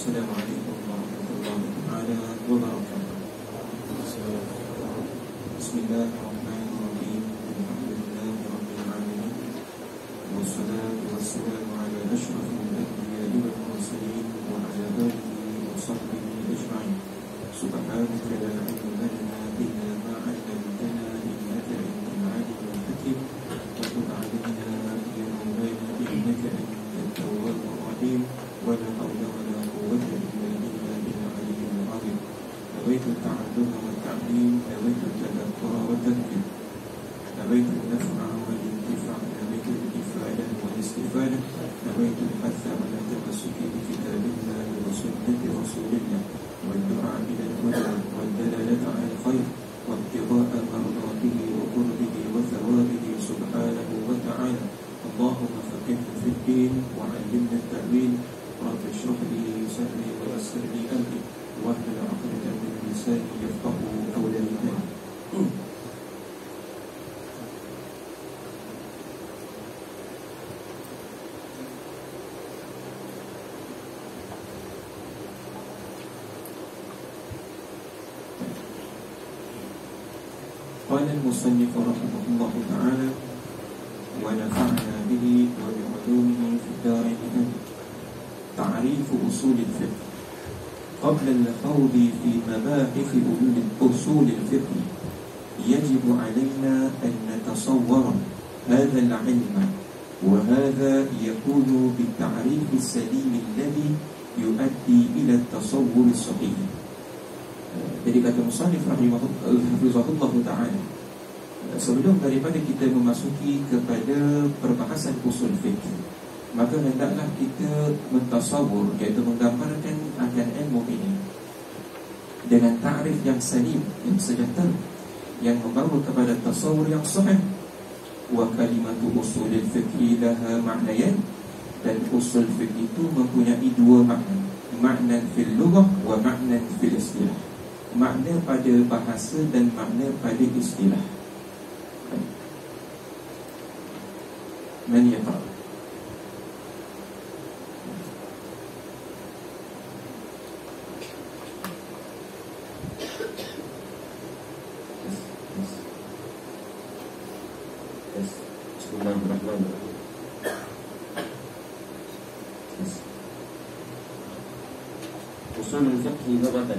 Assalamualaikum warahmatullahi taala wabarakatuh. Bismillahirrahmanirrahim. Alhamdulillahirabbil alamin. Wassalatu wassalamu ala asyrafil anbiya'i wal mursalin wa ala alihi wa sahbihi ajma'in. Subhanaka la ilma lana illa ma 'allamtana innaka antal alimul hakim. Wa tub 'alaina ya maulana innaka antat tawwabur rahim. Wa la hawla wa la quwwata illa billahil aliyyil azim. Nawaitu at-ta'alluma wa at-ta'lim, nawaitu at-tadhakkura wa at-tadhkir, nawaitu an-naf'a wa al-intifa', nawaitu al-ifada wa al-istifada, nawaitu al-hatha ala tamassuki bi kitabillah wa sunnati rasulillah, wa ad-du'a ila al-huda wa ad-dalalata ala al-khair wa ibtigha'a mardatihi wa qurbihi wa thawabihi subhanahu wa ta'ala. Allahumma faqihna fid din wa 'allimna at-ta'wil. Rabbi shrah li sadri wa yassir li amri wahlul 'uqdatam min lisani yafqahu qawli. Qala al-musannif rahimahullahu ta'ala wa nafa'na bihi wa bi'ulumihi fid darain amin. تعريف أصول الفقه. قبل الخوض في مباحث أصول الفقه يجب علينا أن نتصور هذا العلم، وهذا يكون بالتعريف السليم الذي يؤدي إلى التصور الصحيح. Jadi kata musannif rahimahullah ta'ala, sebelum daripada kita memasuki kepada perbahasan usul fiqh, maka hendaklah kita mentasawur, iaitu menggambarkan akan ilmu ini dengan ta'rif yang salim, yang sejahtera, yang membawa kepada tasawur yang sahih. Wa kalimatu usulil fiqh laha ma'nayan, dan usul fiqh itu mempunyai dua makna, makna fil lughah wa makna fil istilah, makna pada bahasa dan makna pada istilah. Man yaqra? أصول الفقه لغة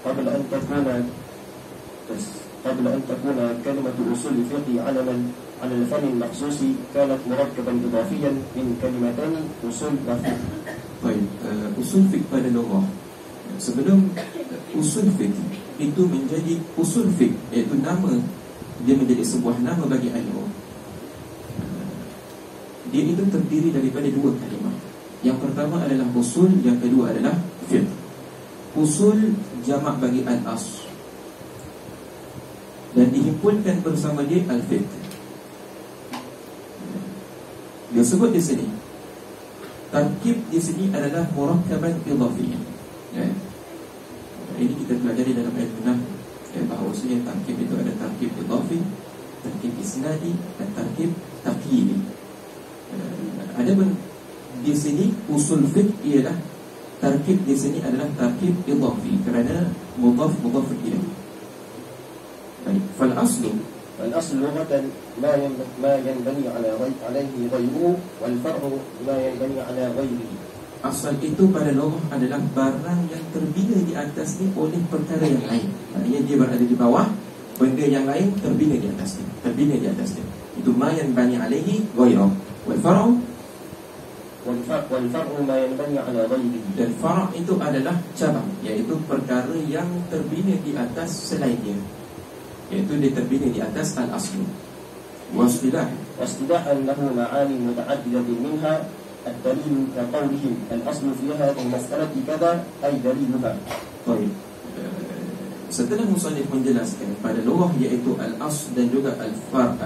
قبل أن تكون كلمة أصول الفقه علما على الفن المخصوص كانت مركبا إضافيا من كلمتين أصول وفقه. Baik, usul fiqh pada lughah, sebelum usul fiqh itu menjadi usul fiqh, iaitu nama, dia menjadi sebuah nama bagi ilmu. Dia itu terdiri daripada dua kalimah. Yang pertama adalah usul, yang kedua adalah fiqh. Usul jamak bagi al-asl, dan dihimpunkan bersama dia al-fiqh. Dia sebut di sini, tarkib di sini adalah murakkaban idhafiyyan. Ya. Ini kita pelajari dalam ilmu nahwu, bahawasanya tarkib itu ada tarkib idhafi, tarkib isnadi, dan tarkib taqyidi. Ada di sini usul fiqh ialah tarkib di sini adalah tarkib idhafi kerana mudhaf ilaih. Baik, fal aslu لغة ما ينبني عليه غيره والفرع ما ينبني على غيره. Asal itu pada lughah adalah barang yang terbina di atasnya oleh perkara yang lain. Maknanya dia berada di bawah, benda yang lain terbina di atasnya. Itu ma yanbani alaihi ghairuh. Wal far'u ma yanbani ala ghairihi. Dan far' itu adalah cabang, iaitu perkara yang terbina di atas selainnya, iaitu dia terbina di atas al-aslu. Wastilah له معاني متعددة منها الدليل كقولهم الأصل في هذه المسألة كذا أي دليلها. Baik, setelah musannif menjelaskan pada lughah iaitu al-asl dan juga al-far',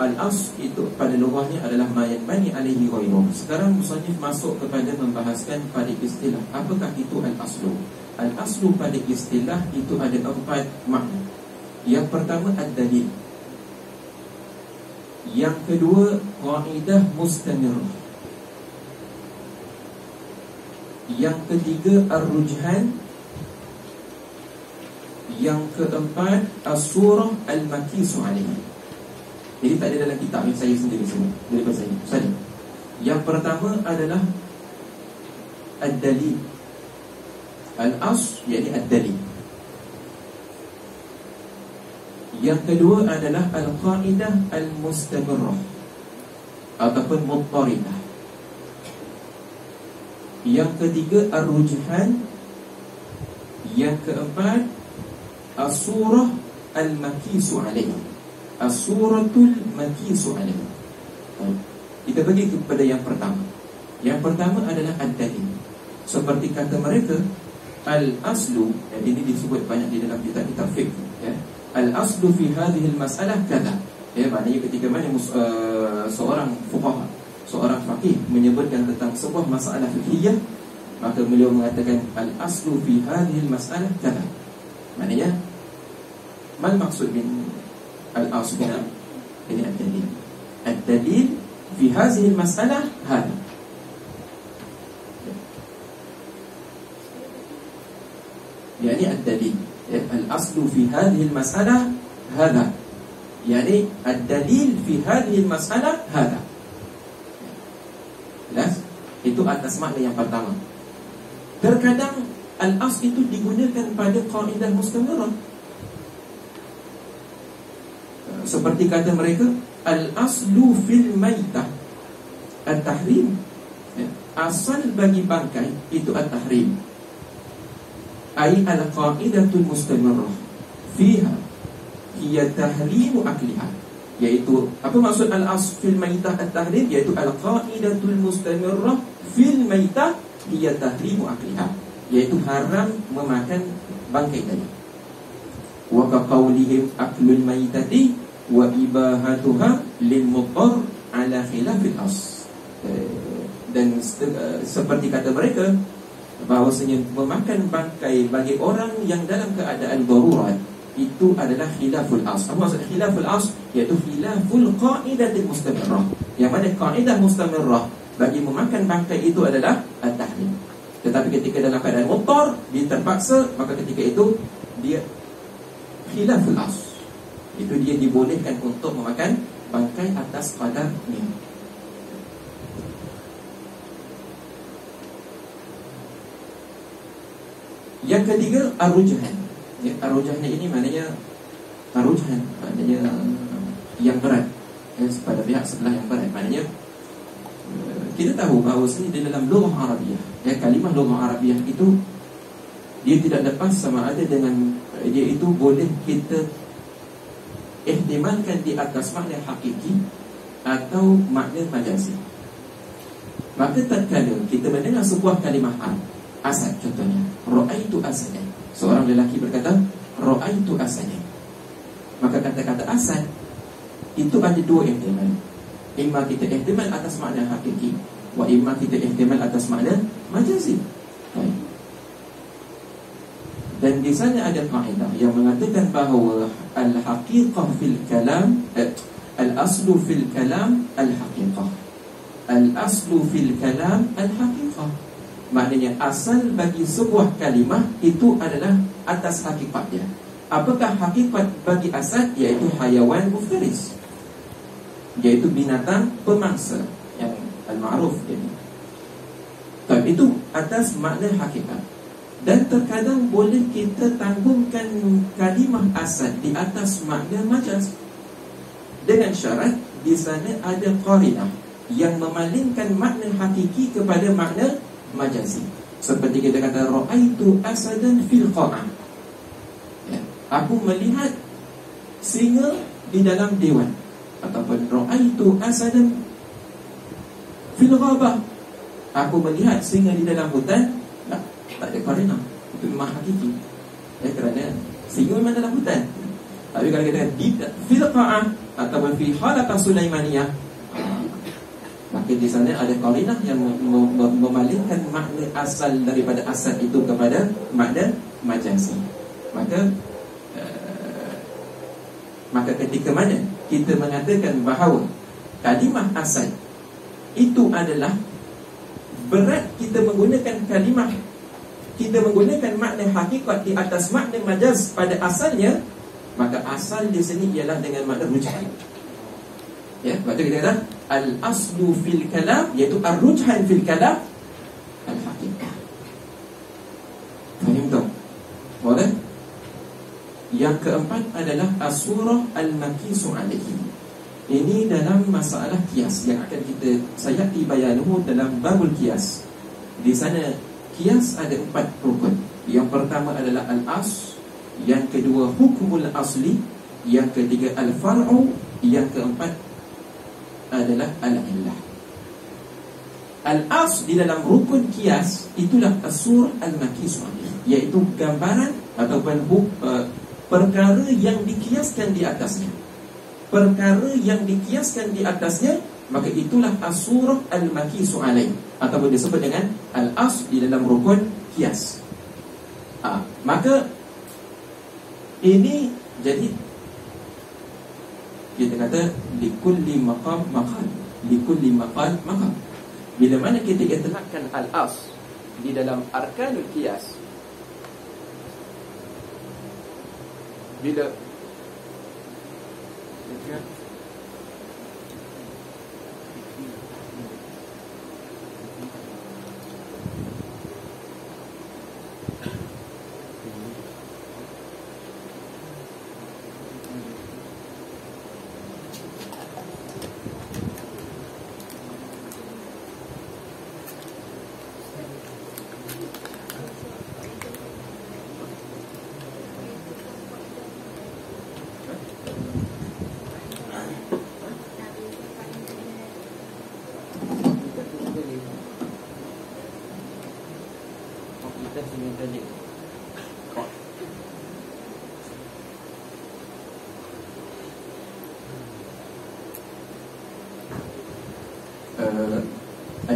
al-asl itu pada lughahnya adalah ma yanbani alaihi ghairuh. Sekarang musannif masuk kepada membahaskan pada istilah. Apakah itu al-aslu? Al-aslu pada istilah itu ada 4 makna. Yang pertama ad-dalil, yang kedua qaidah mustamirah, Yang ketiga ar-rujhan. Yang keempat as-surah al-makisu alaihi. Jadi tak ada dalam kitab yang saya sendiri semua daripada saya. Yang pertama adalah ad-dalil. Al-as yakni ad-dalil. Yang kedua adalah al-qaidah al-mustamirrah ataupun muttaridah. Yang ketiga ar-rujhan. Yang keempat as-surah al-makisu alaihi. As-suratul makisu alaihi. Kita pergi kepada yang pertama. Yang pertama adalah ad-dalil. Seperti kata mereka, al-aslu, dan ini disebut banyak di dalam kitab-kitab fiqh, ya. Al-aslu fi hadhihi al-mas'alah kadha. Ya, maknanya ketika mana seorang fuqaha, seorang faqih menyebutkan tentang sebuah masalah fiqhiyah, maka beliau mengatakan al-aslu fi hadhihi al-mas'alah kadha. Maknanya mal maksud min al-aslu? Ini ad-dalil. Ad-dalil fi hadhihi al-mas'alah hadha. Yani ad-dalil, ya, al-aslu fi hadhihi al-mas'alah hadha. Yani ad-dalil fi hadhihi al-mas'alah hadha. Jelas? Itu atas makna yang pertama. Terkadang al-as itu digunakan pada kaidah mustamirah. Seperti kata mereka, al-aslu fil maitah at-tahrim. Asal bagi bangkai itu at-tahrim. Ai al-qaidatul mustamirrah fiha hiya tahrimu akliha. Iaitu, apa maksud al-as fil maitah at-tahrim? Iaitu al-qaidatul mustamirrah fil maitah hiya tahrimu akliha. Iaitu haram memakan bangkai tadi. Wa kaqaulihim aklul maitati wa ibahatuha lil muttar ala khilafil as. Dan seperti kata mereka, bahawasanya memakan bangkai bagi orang yang dalam keadaan darurat itu adalah khilaful as. Apa maksud khilaful as? Iaitu khilaful qaidatil mustamirrah. Yang mana kaidah mustamirrah bagi memakan bangkai itu adalah at-tahrim. Tetapi ketika dalam keadaan muttar, dia terpaksa, maka ketika itu dia khilaful as. Itu dia dibolehkan untuk memakan bangkai atas qadarnya. Yang ketiga ar-rujhan. Ya, ar-rujhan ini maknanya ar-rujhan maknanya yang berat, ya, pada pihak sebelah yang berat. Maknanya kita tahu bahawa di dalam lughah Arabiah, ya, kalimah lughah Arabiah itu dia tidak lepas sama ada dengan dia itu boleh kita ihtimalkan di atas makna hakiki atau makna majazi. Maka tatkala kita mendengar sebuah kalimah asad, contohnya ra'aitu asadan, seorang lelaki berkata ra'aitu asadan, maka kata-kata asad itu ada dua ihtimal. Imma kita ihtimal atas makna hakiki, wa imma kita ihtimal atas makna majazi. Dan di sana ada kaedah yang mengatakan bahawa al-haqiqah fil kalam, al-aslu fil kalam al-haqiqah, al-aslu fil kalam al-haqiqah. Maknanya asal bagi sebuah kalimah itu adalah atas hakikatnya. Apakah hakikat bagi asad? Iaitu hayawan muftaris, iaitu binatang pemangsa yang al-ma'ruf ini. Tapi itu atas makna hakikat. Dan terkadang boleh kita tanggungkan kalimah asad di atas makna majaz, dengan syarat di sana ada qarinah yang memalingkan makna hakiki kepada makna majazi. Seperti kita kata ra'aitu asadan fil qa'ah, ya, aku melihat singa di dalam dewan. Ataupun ra'aitu asadan fil ghabah, aku melihat singa di dalam hutan. Tak ada qarinah, itu memang hakiki, ya, kerana singa memang dalam hutan. Tapi kalau kita di fil qa'ah ataupun fi halaqah Sulaimaniyah, maka di sana ada qarinah yang memalingkan makna asal daripada asad itu kepada makna majazi. Maka ketika mana kita mengatakan bahawa kalimah asad itu adalah berat kita menggunakan kalimah, kita menggunakan makna hakikat di atas makna majaz pada asalnya, maka asal di sini ialah dengan makna rujhan. Ya, sebab tu kita kata al-aslu fil kalam, iaitu ar-rujhan fil kalam al-haqiqah. Faham tak? Boleh? Yang keempat adalah as-surah al-makisu alaihi. Ini dalam masalah kias yang akan kita sayati bayanuhu dalam babul kias. Di sana kias ada 4 rukun. Yang pertama adalah al-as, yang kedua hukumul asli, yang ketiga al-far'u, yang keempat adalah al-illah. Al-as di dalam rukun kias itulah as-surah al-makisu alaihi, iaitu gambaran ataupun perkara yang dikiaskan di atasnya. Perkara yang dikiaskan di atasnya, maka itulah as-surah al-makisu alaihi, ataupun disebut dengan al-as di dalam rukun kias. Maka ini jadi kita kata likulli maqam maqal, likulli maqal maqam. Bila mana kita itlaqkan al-as di dalam arkanul qiyas, bila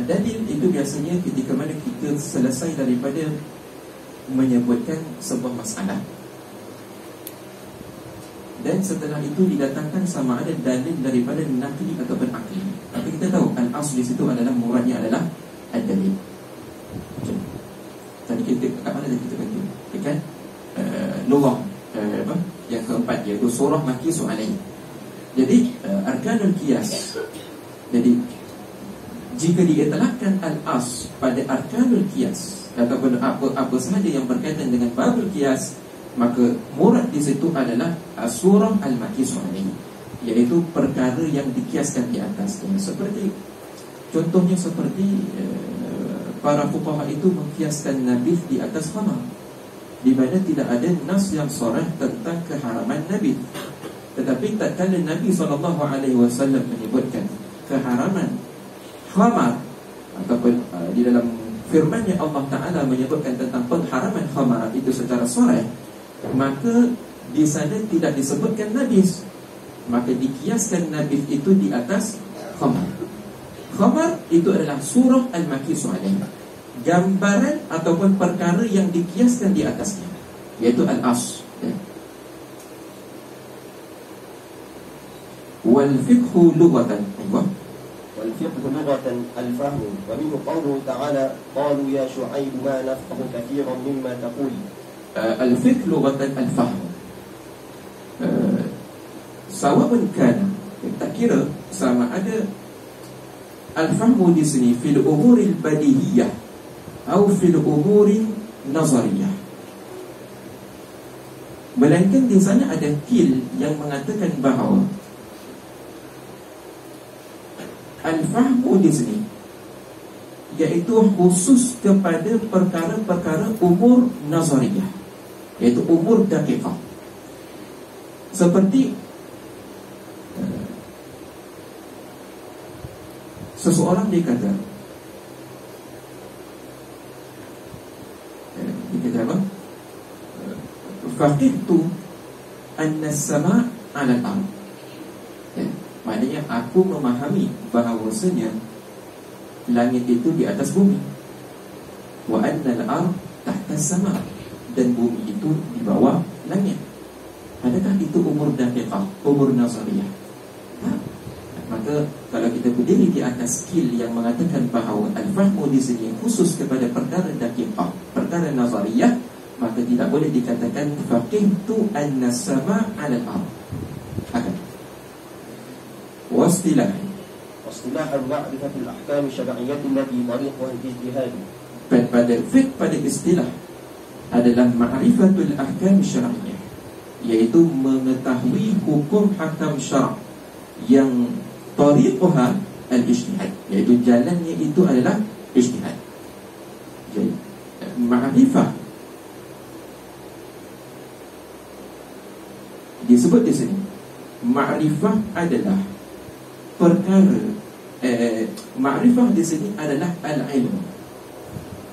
dalil itu biasanya ketika mana kita selesai daripada menyebutkan sebuah masalah, dan setelah itu didatangkan sama ada dalil daripada nakli ataupun akli. Tapi kita tahu al-asl di situ adalah muradnya adalah ad-dalil. Okay. Tadi kita kat mana tadi kita kata? Kan luar yang keempat, iaitu surah makisu alaihi. Jadi arkanul qiyas. Jadi jika diitlaqkan al-as pada arkanul qiyas ataupun apa sahaja yang berkaitan dengan babul qiyas, maka murad di situ adalah surah al-makisu alaihi, iaitu perkara yang dikiaskan di atasnya. Contohnya seperti para fuqaha itu mengkiaskan nabith di atas khamar, di mana tidak ada nas yang sharah tentang keharaman nabith. Tetapi tatkala Nabi SAW menyebutkan keharaman khamar, ataupun di dalam firman-Nya Allah Ta'ala menyebutkan tentang pengharaman khamar itu secara sharah, maka di sana tidak disebutkan nabis, maka dikiaskan nabis itu di atas khamar. Khamar itu adalah surah al-makisu alaihi, gambaran ataupun perkara yang dikiaskan di atasnya, yaitu al-as. Wal fiqhu lughatan, والفقه لغة الفهم، ومنه قوله تعالى قالوا يا شعيب ما نفقه كثيرا مما تقول. الفقه لغة الفهم sawa'un kana, tak kira sama ada al-fahmu di sini fil umuril badihiyah atau fil umuril nazariyah, melainkan di sana ada kil yang mengatakan bahawa al-fahmu di sini iaitu khusus kepada perkara-perkara umur nazariyah, iaitu umur daqiqah. Seperti seseorang dia kata apa? Faqihtu anna as-sama' 'ala al-ard. Maknanya aku memahami bahawasanya langit itu di atas bumi, wa anna al-ard tahta as-sama', dan bumi itu di bawah langit. Adakah itu umur daqiqah, umur nazariyah? Maka kalau kita kita berdiri di atas skill yang mengatakan bahawa al-fahmu di sini khusus kepada perkara daqiqah, perkara nazariyah, maka tidak boleh dikatakan faqihtu an-sama' 'ala al-ard. Akan wastilah معرفة الأحكام الشرعية التي طريقها الاجتهاد. Pada fiqh, pada istilah adalah ma'rifatul ahkam syar'iyyah, iaitu mengetahui hukum hakam syara' yang tariqah al-ijtihad, iaitu jalannya itu adalah ijtihad. Jadi ma'rifah disebut di sini, ma'rifah adalah perkara ma'rifah di sini adalah al-ilmu.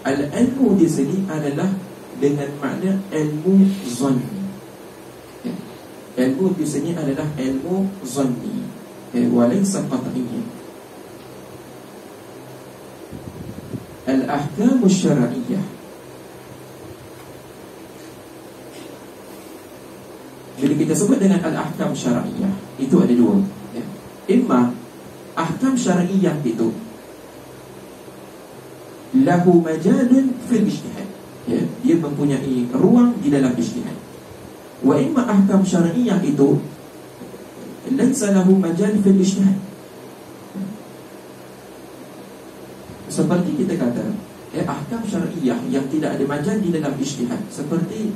Al-ilmu di sini adalah dengan makna ilmu zanni. Ilmu di sini adalah ilmu zanni, walaysa qat'iyyan. Al-ahkam syar'iyyah, bila kita sebut dengan al-ahkam syar'iyyah, itu ada dua, ya. Imma ahkam syar'iyyah itu lahu majalun fil ijtihad, ya, dia mempunyai ruang di dalam ijtihad. Wa imma ahkam syar'iyyah itu laysa lahu majal fil ijtihad. Seperti kita kata, ahkam syar'iyyah yang tidak ada majal di dalam ijtihad, seperti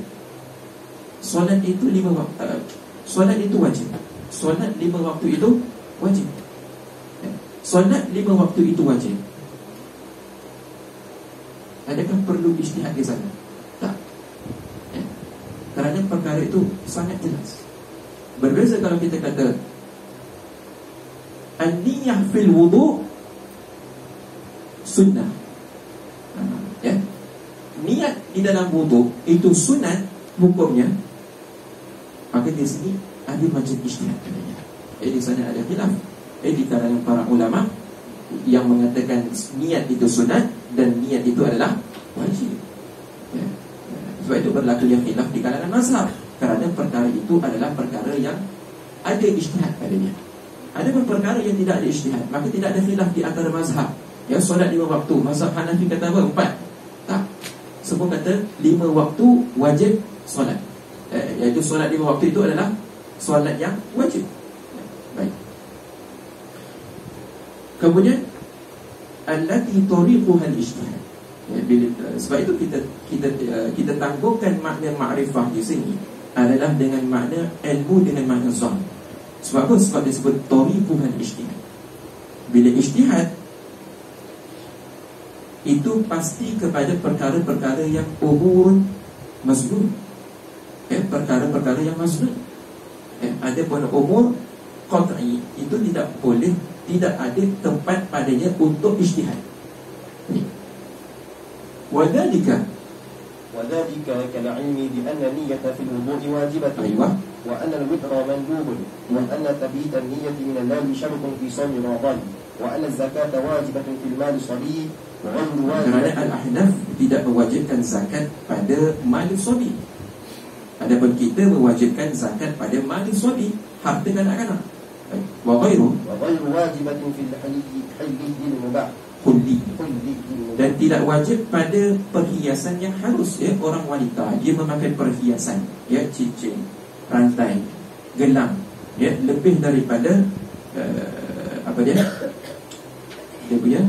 solat itu 5 waktu, solat itu wajib. Solat 5 waktu itu wajib. Solat 5 waktu itu wajib. Adakah perlu ijtihad di sana? Tak. Kerana perkara itu sangat jelas. Berbeza kalau kita kata an-niyah fil wudu' sunnah, ya, niat di dalam wudu' itu sunat hukumnya, maka di sini ada majlis ijtihad katanya. Di sana ada khilaf di kalangan para ulama yang mengatakan niat itu sunat dan niat itu adalah wajib, ya. Sebab itu berlaku yang khilaf di kalangan mazhab, kerana perkara itu adalah perkara yang ada ijtihad padanya. Ada perkara yang tidak ada ijtihad, maka tidak ada khilaf di antara mazhab. Ya, solat 5 waktu, mazhab Hanafi kata apa? 4. Tak, semua kata 5 waktu wajib solat, iaitu solat 5 waktu itu adalah solat yang wajib. Baik. Kemudian allati tariquha al-ijtihad, ya, sebab itu kita tangguhkan makna ma'rifah di sini adalah dengan makna ilmu, dengan makna zon. Sebab apa? Sebab disebut tariquha al-ijtihad. Bila ijtihad itu pasti kepada perkara-perkara yang umur mazlum, perkara-perkara yang mazlum. Ada pun umur qat'i itu tidak boleh, tidak ada tempat padanya untuk ijtihad. Wadhalika كالعلم بأن النية في الوضوء واجبة، أيوة، وأن الوتر مندوب، وأن تبييت النية من الليل شرط في صوم رمضان، وأن الزكاة واجبة في المال الصبي وغير واجب. Kerana Al-Ahnaf tidak mewajibkan zakat pada mal sabi. Adapun kita mewajibkan zakat pada mal sabi, harta kanak-kanak. Wa ghairu wajibatin fil halli mubah, kulli, dan tidak wajib pada perhiasan yang halus, ya. Orang wanita dia memakai perhiasan, ya, cincin, rantai, gelang, ya, lebih daripada apa dia punya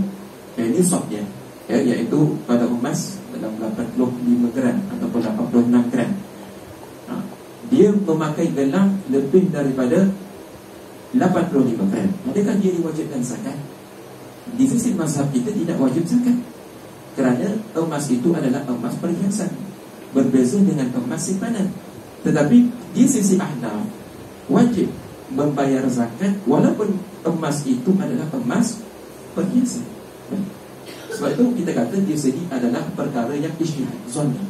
nisab dia, ya, iaitu pada emas dalam 85 gram ataupun 86 gram. Dia memakai gelang lebih daripada 85 gram. Adakah dia diwajibkan zakat? Di sisi mazhab kita tidak wajib zakat, kerana emas itu adalah emas perhiasan, berbeza dengan emas simpanan. Tetapi di sisi Ahnaf wajib membayar zakat walaupun emas itu adalah emas perhiasan. Sebab itu kita kata di sini adalah perkara yang ijtihad zanni.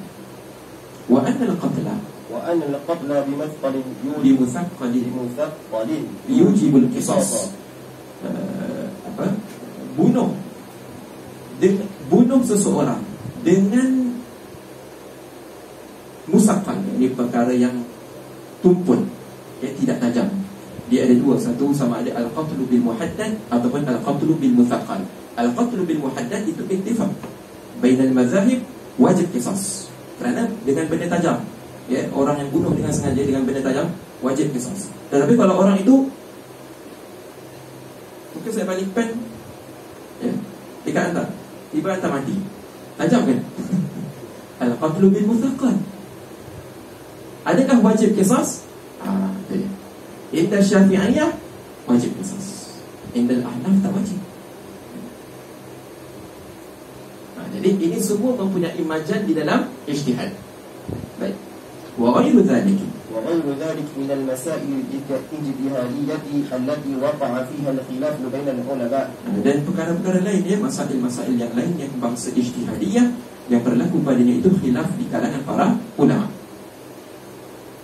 Wa anna al-qatla bimuthaqalin yujibul qisas. Bunuh seseorang dengan musaqqal, ini perkara yang tumpul, yang tidak tajam, Dia ada dua, satu sama ada al-qatlu bil muhaddad ataupun al-qatlu bil muthaqqal. Al-qatlu bil muhaddad itu ittifaq bainal mazahib, wajib qisas. Kerana dengan benda tajam, ya, orang yang bunuh dengan sengaja dengan benda tajam wajib qisas. Tetapi kalau orang itu mungkin saya balik pen, ya, dekat hantar, tiba hantar mati, tajam kan? Al-qatlu bil muthaqqal. Adakah wajib qisas? Inda Syafi'iyah wajib qisas. Inda al-Ahnaf tak wajib. Jadi ini semua mempunyai majal di dalam ijtihad. Baik. Wa ghairu dzalik. Wa ghairu dzalik min al-masail al-ijtihadiyyah allati waqa'a fiha al-khilaf bain al-ulama. Dan perkara-perkara lain, ya, masail-masail yang lain yang bangsa ijtihadiyah yang berlaku padanya itu khilaf di kalangan para ulama.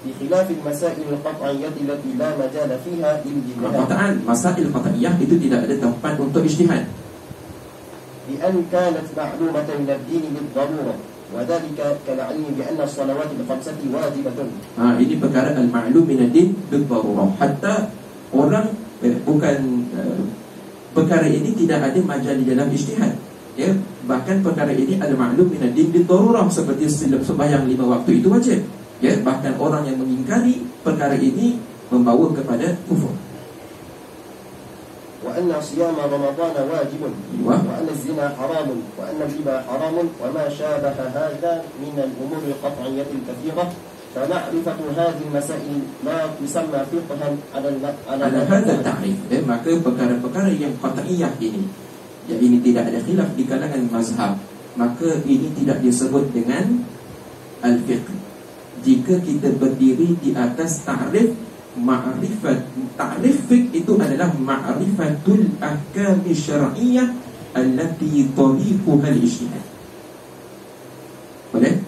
Di khilaf al-masail al-qat'iyyah allati la majala fiha lil-ijtihad. Perkataan masail qat'iyyah itu tidak ada tempat untuk ijtihad. بأن كانت معلومة من الدين بالضرورة وذلك كالعلم بأن الصلوات الخمسة واجبة. Ini perkara al-ma'lum min ad-din bil-darurah. Hatta orang perkara ini tidak ada majal di dalam ijtihad. Ya, bahkan perkara ini al-ma'lum min ad-din bil-darurah, seperti sembahyang 5 waktu itu wajib. Ya, bahkan orang yang mengingkari perkara ini membawa kepada kufur. وأن صيام رمضان واجب وأن الزنا حرام وأن الربا حرام وما شابه هذا من الأمور القطعية الكثيرة فمعرفة هذه المسائل لا تسمى فقها على هذا التعريف. Maka perkara-perkara yang qat'iyah ini, ya, ini tidak ada khilaf di kalangan mazhab, maka ini tidak disebut dengan al-fiqh. Jika kita berdiri di atas ta'rif ma'rifat, ta'rif fiqh itu adalah ma'rifatul ahkam syar'iyyah allati tariquha al-ijtihad. Boleh?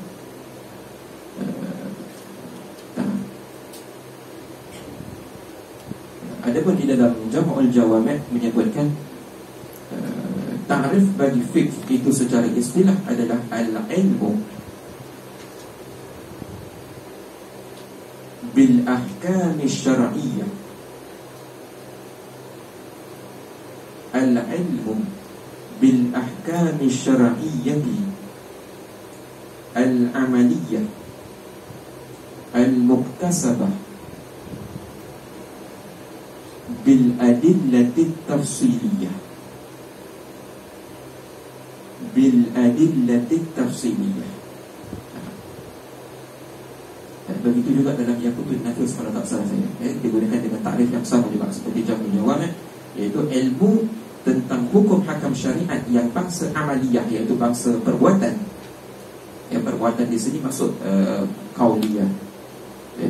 Adapun di dalam Jam'ul Jawami' menyebutkan ta'rif bagi fiqh itu secara istilah adalah al-ilmu bil ahkam syar'iyyah. Al-ilmu bil ahkam syar'iyyah al-amaliyah al-muktasabah bil adillati tafsiliyah. Bil adillati tafsiliyah. Begitu juga dalam Yaqutun Nafis, kalau tak salah saya, digunakan dengan takrif yang sama juga seperti Jam'ul Jawami', iaitu ilmu tentang hukum hakam syariat yang bangsa amaliyah, iaitu bangsa perbuatan. Yang perbuatan di sini maksud qauliyah,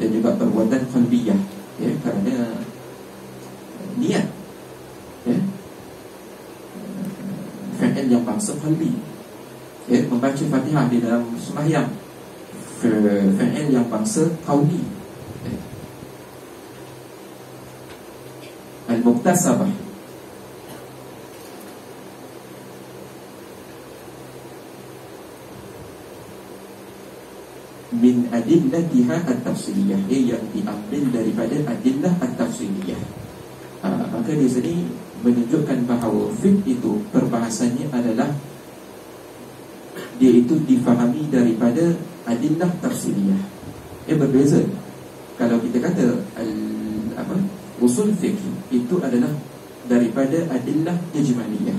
dan juga perbuatan qalbiyah, ya, kerana niat, ya, fi'il yang bangsa qalbi, ya, membaca Fatihah di dalam sembahyang, fi'il yang bangsa qauli, al-muktasabah. Min adillatiha at-tafsiliyah, yang diambil daripada adillah at-tafsiliyah. Maka di sini menunjukkan bahawa fiqh itu perbahasannya adalah dia itu difahami daripada adillah tafsiliyah. Berbeza. Kalau kita kata usul fiqh itu adalah daripada adillah ijmaliyah,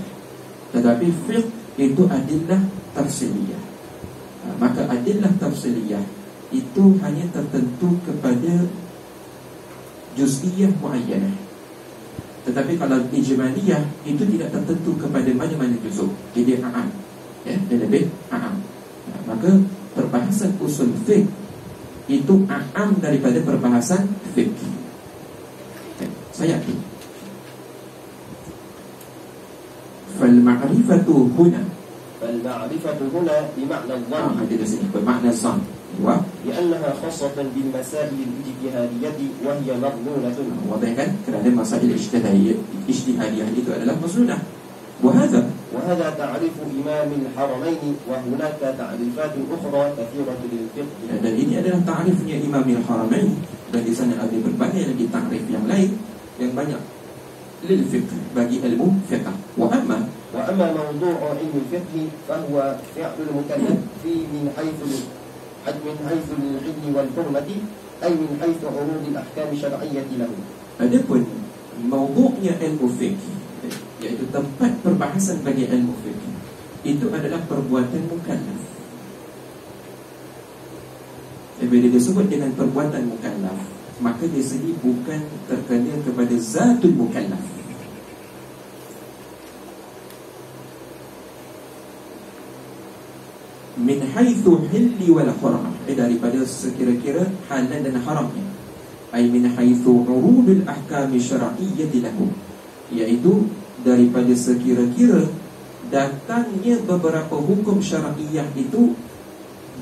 tetapi fiqh itu adillah tafsiliyah. Maka adillah tafsiliyah itu hanya tertentu kepada juz'iyah muayyanah, tetapi kalau ijmaliyah itu tidak tertentu kepada mana-mana juzuk. Jadi a'am, ya, dia lebih a'am. Maka perbahasan usul fiqh itu a'am daripada perbahasan fiqh. Saya yakin. Fal-ma'rifatu huna, fal-ma'rifatu huna bima'na al-dhann, ada di sini bermakna zan, wa li'annaha khassatan bil masail al-ijtihadiyyah wa hiya madhnunatun. Wadahkan kerana masail ijtihadiyah itu adalah mazmunah. وهذا تعريف إمام الحرمين وهناك تعريفات أخرى كثيرة للفقه. Dan ini adalah ta'rifnya Imam al-Haramain, dan di sana ada berbagai lagi ta'rif yang lain. yang banyak lil fiqh, bagi ilmu fiqh. Wa amma موضوع علم الفقه فهو فعل المكلف من حيث العلم والحرمة أي من حيث عروض الأحكام الشرعية له. Adapun mawdu'nya ilmu fiqh, iaitu tempat perbahasan bagi ilmu fiqh, itu adalah perbuatan mukallaf. Bila disebut dengan perbuatan mukallaf, maka di sini bukan terkena kepada zatul mukallaf. Min haitsu hilli wal haram, daripada sekira-kira halal dan haramnya. Ai min haitsu urudul ahkam syar'iyyah lahu, iaitu daripada sekira-kira datangnya beberapa hukum syar'iyyah itu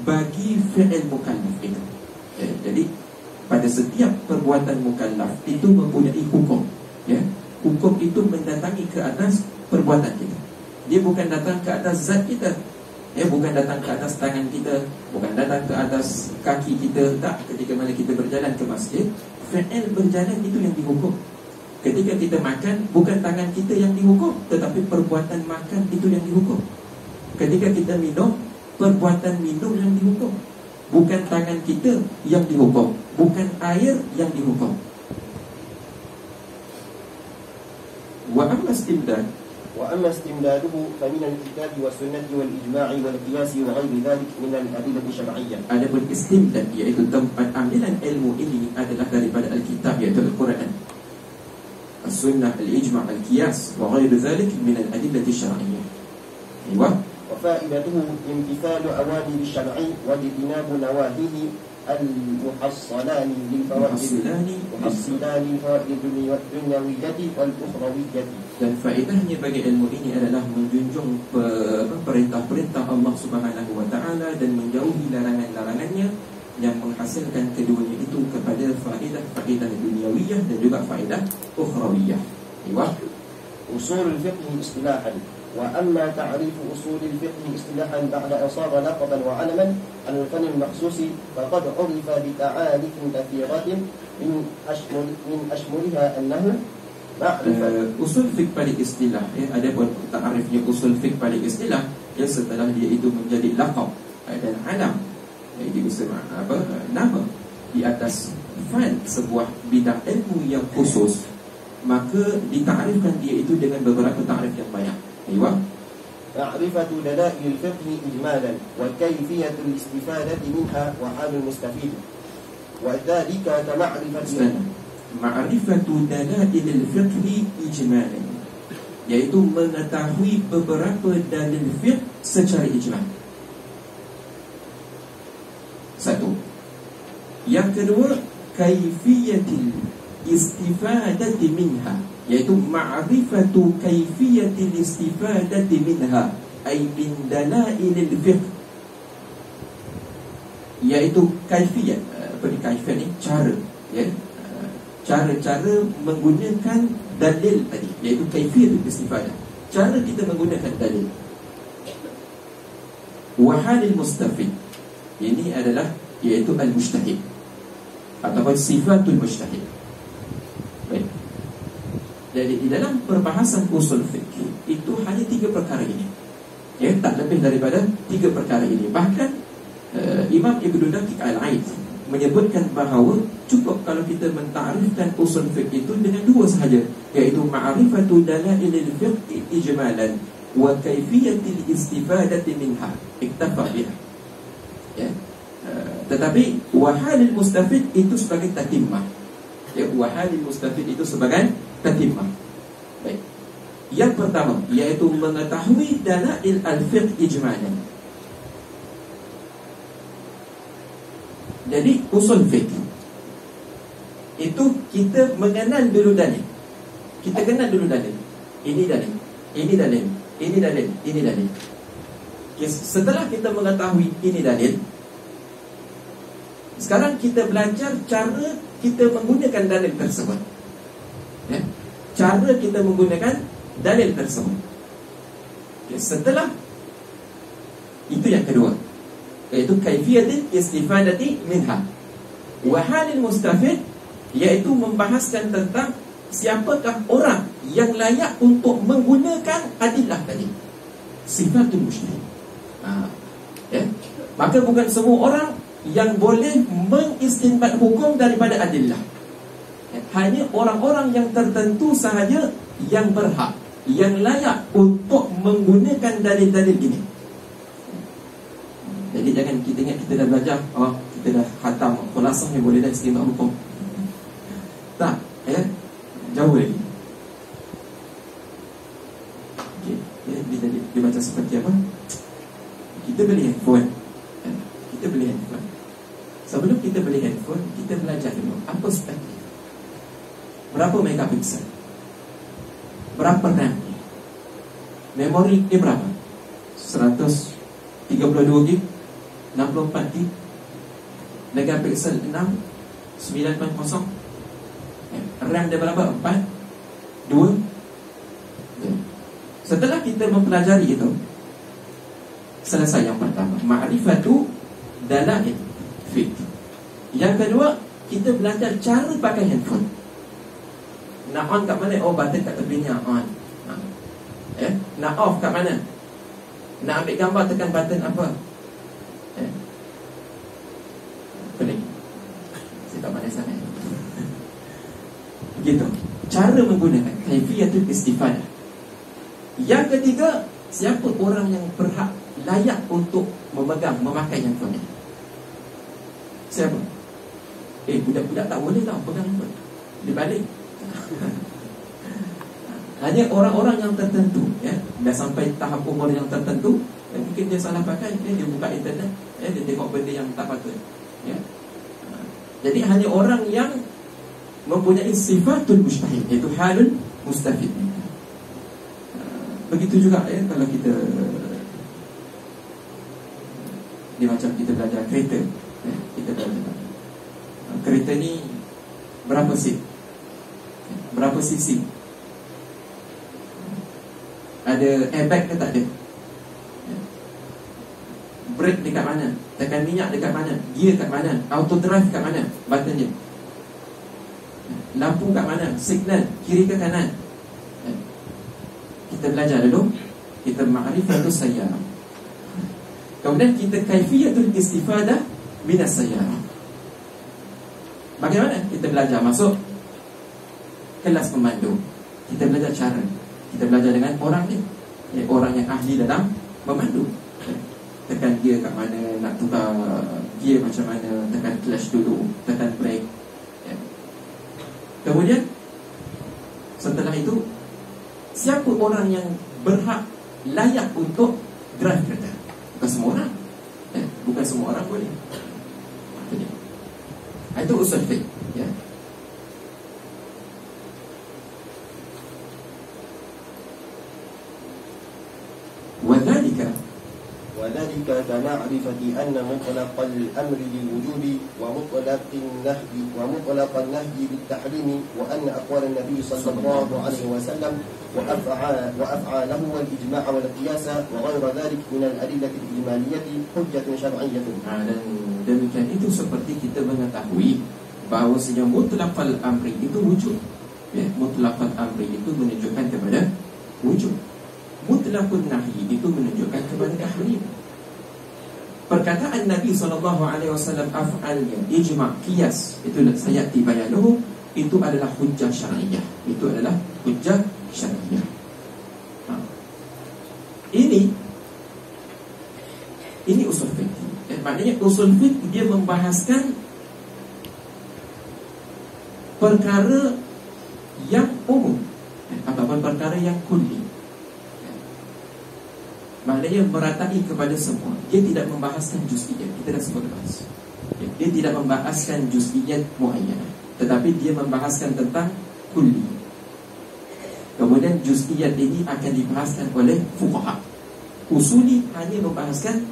bagi fi'il mukallaf itu. Jadi pada setiap perbuatan mukallaf itu mempunyai hukum, ya. Hukum itu mendatangi ke atas perbuatan kita. Dia bukan datang ke atas zat kita, ya, bukan datang ke atas tangan kita, bukan datang ke atas kaki kita. Tak, ketika mana kita berjalan ke masjid, fi'il berjalan itu yang dihukum. Ketika kita makan, bukan tangan kita yang dihukum, tetapi perbuatan makan itu yang dihukum. Ketika kita minum, perbuatan minum yang dihukum, bukan tangan kita yang dihukum, bukan air yang dihukum. Wa amma استمداده فمن الكتاب والسنة والإجماع والقياس وغير ذلك من الأدلة الشرعية. Adapun istimdad, iaitu tempat ambilan ilmu ini adalah daripada Alkitab, iaitu Al-Quran, As-Sunnah, Al-Ijma', Al-Qiyas wa ghairu dhalik min al-adillati syar'iyyah. وفائدته امتثال أوامر الشرع واجتناب نواهيه المحصلان للفوائد الدنيوية والأخروية. Dan faedahnya bagi ilmu ini adalah menjunjung perintah-perintah Allah Subhanahu wa taala dan menjauhi larangan-larangannya yang menghasilkan keduanya itu kepada faedah duniawiyah dan juga faedah ukhrawiyah. Usul al-fiqh istilahan. وأما تعريف أصول الفقه اصطلاحا بعد أن صار لقبا وعلما عن الفن المخصوص فقد عرف بتعاريف كثيرة من أشملها أنه معرفة usul fiqh pada istilah, ya. Ada pun takrifnya usul fiqh pada istilah, ya, setelah dia itu menjadi laqab dan alam, dia bisa nama di atas fan sebuah bidang ilmu yang khusus, maka ditakrifkan dia itu dengan beberapa takrif yang banyak. أيوة. معرفة دلائل الفقه إجمالا وكيفية الاستفادة منها وحال المستفيد وذلك معرفة دلائل الفقه إجمالا, yaitu mengetahui beberapa dalil fiqh secara ijmal. Satu. Yang kedua, kaifiyatil istifadati minha, yaitu ma'rifatu kaifiyatil istifadati minha ay min dalailil fiqh, yaitu kaifiyat. Kaifiyat ni cara, ya, cara-cara menggunakan dalil tadi, yaitu kaifiyatul istifadah, cara kita menggunakan dalil. Wa halil mustafid, ini adalah yaitu al-mujtahid ataupun sifatul mujtahid. Baik. Jadi di dalam perbahasan usul fiqh itu hanya 3 perkara ini, ya, tak lebih daripada 3 perkara ini. Bahkan Imam Ibnu Daqiq Al-Aid menyebutkan bahawa cukup kalau kita mentarifkan usul fiqh itu dengan 2 sahaja, iaitu ma'rifatu dalailil fiqh ijmalan wa kaifiyatil istifadati minha, iktafa biha, ya. Tetapi wahalil mustafid itu sebagai tatimah, ya, wahalil mustafid itu sebagai tatimah. Baik. Yang pertama iaitu mengetahui dalail al-fiqh ijmalan. Jadi usul fiqh itu kita mengenal dulu dalil. Kita kenal dulu dalil. Ini dalil, ini dalil, ini dalil, ini dalil. Setelah kita mengetahui ini dalil, sekarang kita belajar cara kita menggunakan dalil tersebut, ya? Cara kita menggunakan dalil tersebut, ya. Setelah itu yang kedua, yaitu kaifiyatul istifadati minha. Wa halil mustafid, yaitu membahaskan tentang siapakah orang yang layak untuk menggunakan adillah tadi, sifatul mujtahid. Maka bukan semua orang yang boleh mengistinbat hukum daripada adillah. Hanya orang-orang yang tertentu sahaja yang berhak, yang layak untuk menggunakan dalil-dalil ini. Jadi jangan kita ingat kita dah belajar, kita dah khatam khulasah yang boleh dah istinbat hukum. Tak, jauh lagi. Okay. Dia baca seperti apa? Kita beli handphone. Kita beli handphone. Sebelum kita beli handphone, kita belajar dulu apa spek dia, berapa megapiksel, berapa RAM, memori dia berapa, 132 GB, 64 GB, megapiksel 6, 9.0, RAM dia berapa, 4, 2. Setelah kita mempelajari itu, selesai yang pertama, ma'rifatu dalail fiqh. Yang kedua, kita belajar cara pakai handphone. Nak on kat mana? Oh, button kat tepinya on. Nak off kat mana? Nak ambil gambar tekan button apa? Apa lagi? Saya tak pandai sangat. Begitu cara menggunakan kaifiyatul istifadah. Yang ketiga, siapa orang yang berhak, layak untuk memegang, memakai handphone ni? Siapa? Budak-budak tak boleh tau pegang handphone. Dia balik. Hanya orang-orang yang tertentu, dah sampai tahap umur yang tertentu, mungkin dia salah pakai, dia buka internet, dia tengok benda yang tak patut. Jadi hanya orang yang mempunyai sifatul mujtahid, iaitu halul mustafid. Begitu juga kalau kita dia macam kita belajar kereta, kita belajar kereta ni berapa seat, berapa cc, ada airbag ke tak ada, brake dekat mana, tekan minyak dekat mana, gear kat mana, auto drive kat mana, button dia, lampu kat mana, signal kiri ke kanan. Kita belajar dulu, kita ma'rifatus sayyarah. Kemudian kita kaifiyatul istifadah minas sayyarah. Bagaimana? Kita belajar masuk kelas pemandu, kita belajar cara, kita belajar dengan orang ni, orang yang ahli dalam memandu. Tekan gear kat mana, nak tukar gear macam mana, tekan clutch dulu, tekan brake. Kemudian setelah itu, siapa orang yang berhak, layak untuk drive kereta? Bukan semua orang, bukan semua orang boleh. Itu usul fiqh, وذلك كمعرفة أن مطلق الأمر للوجوب ومطلق النهي بالتحريم، وأن أقوال النبي صلى الله عليه وسلم وأفعاله والإجماع والقياس وغير ذلك من الأدلة الإجمالية حجة شرعية. Dan demikian itu seperti kita mengetahui bahawasanya mutlaqal amri itu wujud. Mutlaqal amri itu menunjukkan kepada wujud. Mutlaqun nahyi itu menunjukkan kepada tahrim. Perkataan Nabi SAW, af'alnya, ijma', qiyas, itu sayati bayanuhu, itu adalah hujjah syar'iyah. Itu adalah hujjah syar'iyah. Ini usul fiqh. Maknanya usul fiqh dia membahaskan perkara yang umum ataupun perkara yang kulli. Maknanya meratai kepada semua. Dia tidak membahaskan juz'iyat. Kita dah sebut bahas. Dia tidak membahaskan juz'iyat muayyanah, tetapi dia membahaskan tentang kulli. Kemudian juz'iyat ini akan dibahaskan oleh fuqaha. Usuli hanya membahaskan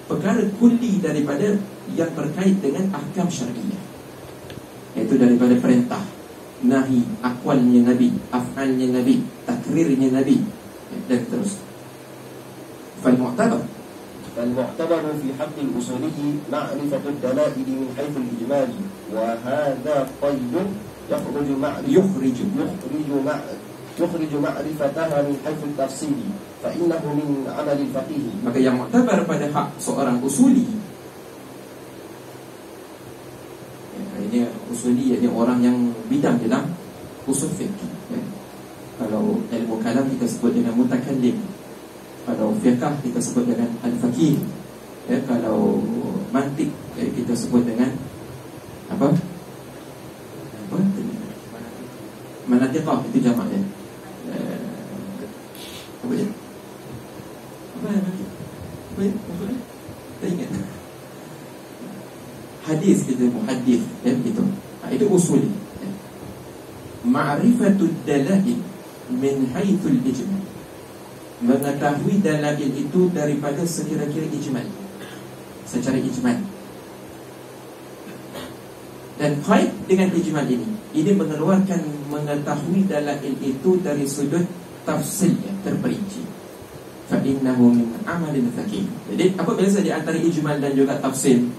perkara kulli daripada yang berkait dengan ahkam syar'iyah, iaitu daripada perintah, nahi, aqwalnya Nabi, af'alnya Nabi, takrirnya Nabi, dan terus. فالمعتبر في حق الأصولي معرفة الدلائل من حيث الإجمال، وهذا قيد يخرج معرفتها من حيث التفصيل فإنه من عمل الفقيه. Maka yang muktabar pada hak seorang usuli, ini usuli iaitu orang yang bidang dalam usul fiqh. Kalau ilmu kalam kita sebut dengan mutakallim, kalau fiqh kita sebut dengan al-faqih, kalau mantik kita sebut dengan apa? Manatiqah, itu jamaknya. Apa dia? Apa nanti? Apa ya? Maksudnya? Tak ingat. Hadis kita muhaddis, begitu. Itu usul. Ma'rifatud dalail min haithul ijmal. Mengetahui dalail itu daripada sekira-kira ijmal, secara ijmal. Dan kait dengan ijmal ini mengeluarkan mengetahui dalail itu dari sudut tafsil yang terperinci. Fa innahu min amalin faqih. Jadi apa beza di antara ijmal dan juga tafsil?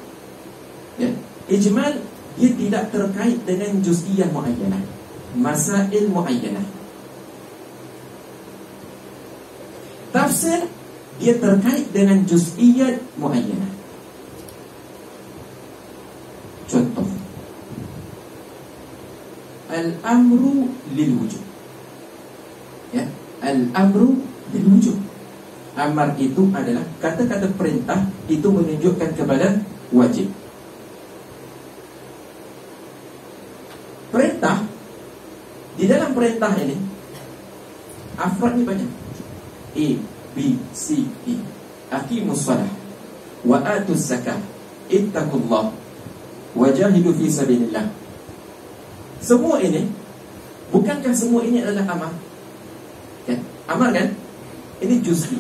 Ya, ijmal dia tidak terkait dengan juz'iyah muayyanah, masail muayyanah. Tafsir dia terkait dengan juz'iyat muayyanah. Contoh, al-amru lil wujub. Ya, al-amru lil wujub. Amar itu adalah kata-kata perintah, itu menunjukkan kepada wajib. Perintah, di dalam perintah ini afradnya banyak. A, B, C, E. Aqimus salah wa atuz zakah ittaqullah wajahidu fi sabilillah. Semua ini, bukankah semua ini adalah amar? Kan? Amar kan? Ini juz'i.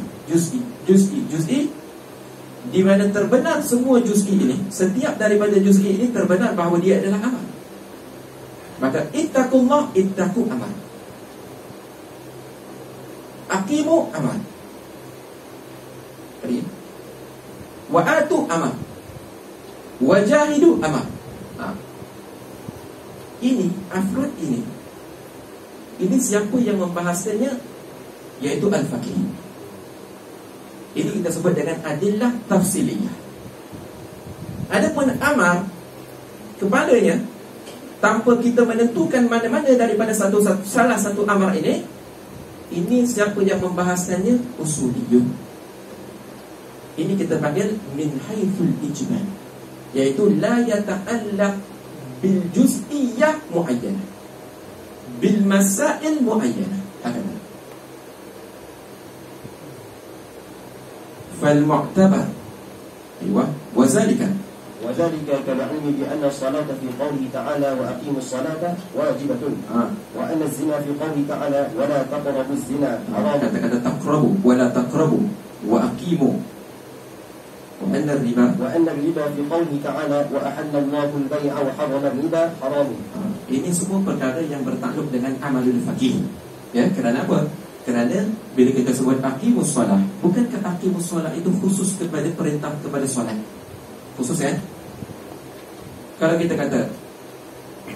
Di mana terbenar semua juz'i ini, setiap daripada juz'i ini terbenar bahawa dia adalah amar. Maka ittaqullah, ittaqu amar. Aqimu amar. Wa atu amar. Wajahidu amar. Ini afrad ini siapa yang membahasnya? Yaitu al-faqih. Ini kita sebut dengan adillah tafsiliyah. Adapun amar, kepadanya tanpa kita menentukan mana-mana daripada salah satu amar ini siapa yang membahaskannya? Usuliyun. Ini kita panggil min haithul ijmal, yaitu la yata'allaq bil juz'iyyah muayyanah, bil masail muayyanah. Hakana fal mu'tabar وذلك كالعلم بأن الصلاة في قوله تعالى وأقيموا الصلاة واجبة وأن الزنا في قوله تعالى ولا تقربوا الزنا حرام. Kata-kata taqrabu wala taqrabu wa aqimu. وأن الربا في قوله تعالى وأحل الله البيع وحرم الربا حرام. Ini semua perkara yang bertakluk dengan amalul faqih. Ya, kerana apa? Kerana bila kita sebut aqimus solah, bukankah aqimus solah itu khusus kepada perintah kepada solat? Khusus kan? Kalau kita kata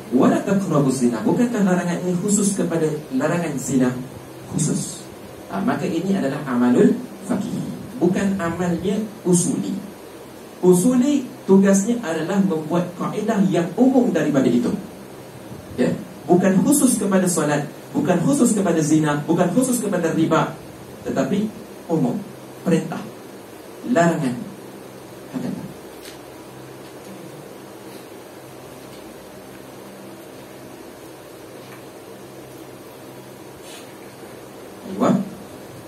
wala taqrabuz zina, bukankah larangan ini khusus kepada larangan zina? Khusus. Maka ini adalah amalul faqih, bukan amalnya usuli. Usuli tugasnya adalah membuat kaedah yang umum daripada itu. Ya, bukan khusus kepada solat, bukan khusus kepada zina, bukan khusus kepada riba, tetapi umum, perintah, larangan. Hakata.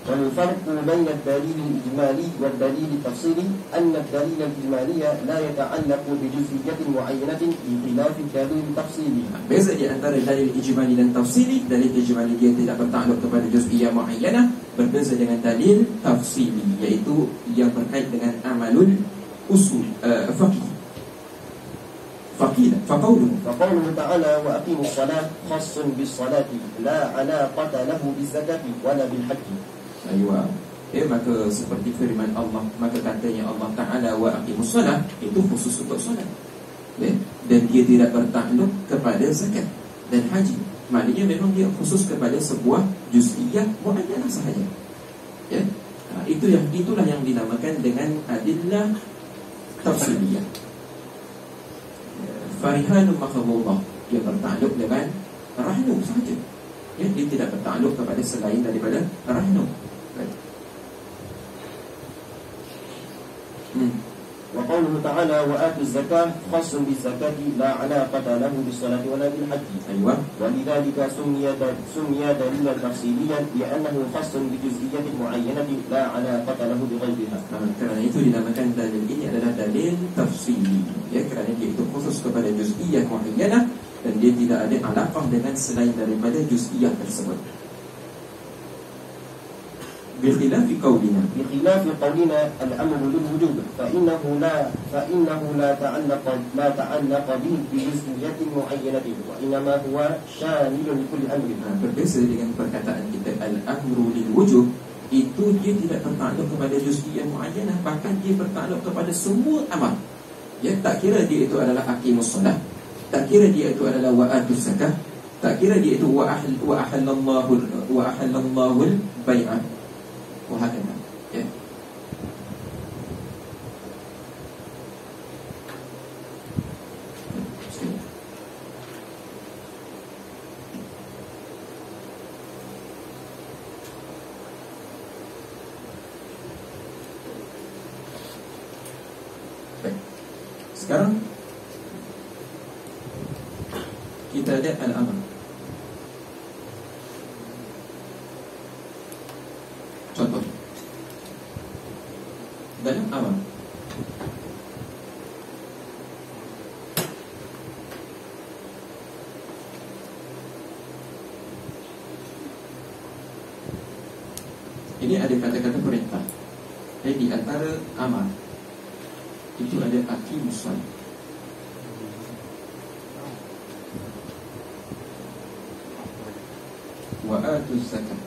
والفرق بين الدليل الإجمالي والدليل التفصيلي أن الدليل الإجمالي لا يتعلق بجزئية معينة بخلاف الدليل التفصيلي. Beza di antara dalil ijmali dan tafsili. Dalil ijmali dia tidak bertakluk kepada juz'iyah muayyanah, berbeza dengan dalil tafsili, iaitu yang berkait dengan amalul usul faqih. فقوله تعالى وأقيموا الصلاة خاص بالصلاة لا علاقة له بالزكاة ولا بالحج. Aywa. Maka seperti firman Allah, maka katanya Allah Ta'ala wa aqimus salat, itu khusus untuk solat. Dan dia tidak bertakluk kepada zakat. dan haji. Maknanya memang dia khusus kepada sebuah juz'iyah muayyanah sahaja. Ya. Itulah yang dinamakan dengan adillah tafsiliyah. Farihanu makhbullah, dia bertakluk dengan rahnu sahaja. Ya, dia tidak bertakluk kepada selain daripada rahnu. Baik. وقوله تعالى وآتوا الزكاة خاص بالزكاة لا علاقة له بالصلاة ولا بالحج. أيوة. ولذلك سمي دليلا تفصيليا لأنه خاص بجزئية معينة لا علاقة له بغيرها. Kerana itu dinamakan dalil ini adalah dalil tafsili. Ya, kerana dia itu khusus kepada juz'iyah muayyanah dan dia tidak ada alaqah dengan selain daripada juz'iyah tersebut. بخلاف قولنا الأمر للوجوب فإنه لا تعلق به بجزئية معينة وإنما هو شامل لكل أمر. Berbeza dengan perkataan kita al-amru lil wujub, itu dia tidak bertakluk kepada juz'iyah muayyanah, bahkan dia bertakluk kepada semua amal. Ya, tak kira dia itu adalah aqimus solah, tak kira dia itu adalah wa'atuz zakah, tak kira dia itu wa ahallallahu al-bai'ah. وهكذا. Ya. Sekarang kita lihat al-amr. Contoh dalam amar, ini ada kata-kata perintah. Di antara amar itu ada aqimus shalah, wa atuz zakah,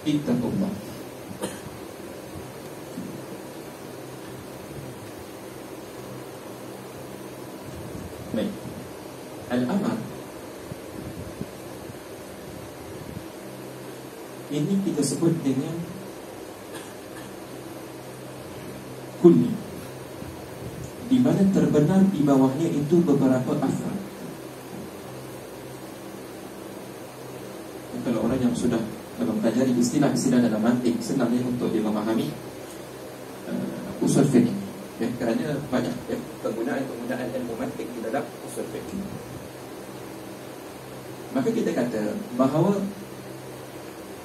ittaqullah. Baik. Al-amar ini kita sebut dengan kulli, di mana terbenar di bawahnya itu beberapa afrad. Kalau orang yang sudah mempelajari istilah-istilah dalam mantik, senangnya untuk dia memahami usul fiqh. Ya, kerana banyak penggunaan ilmu mantik di dalam usul fiqh. Maka kita kata bahawa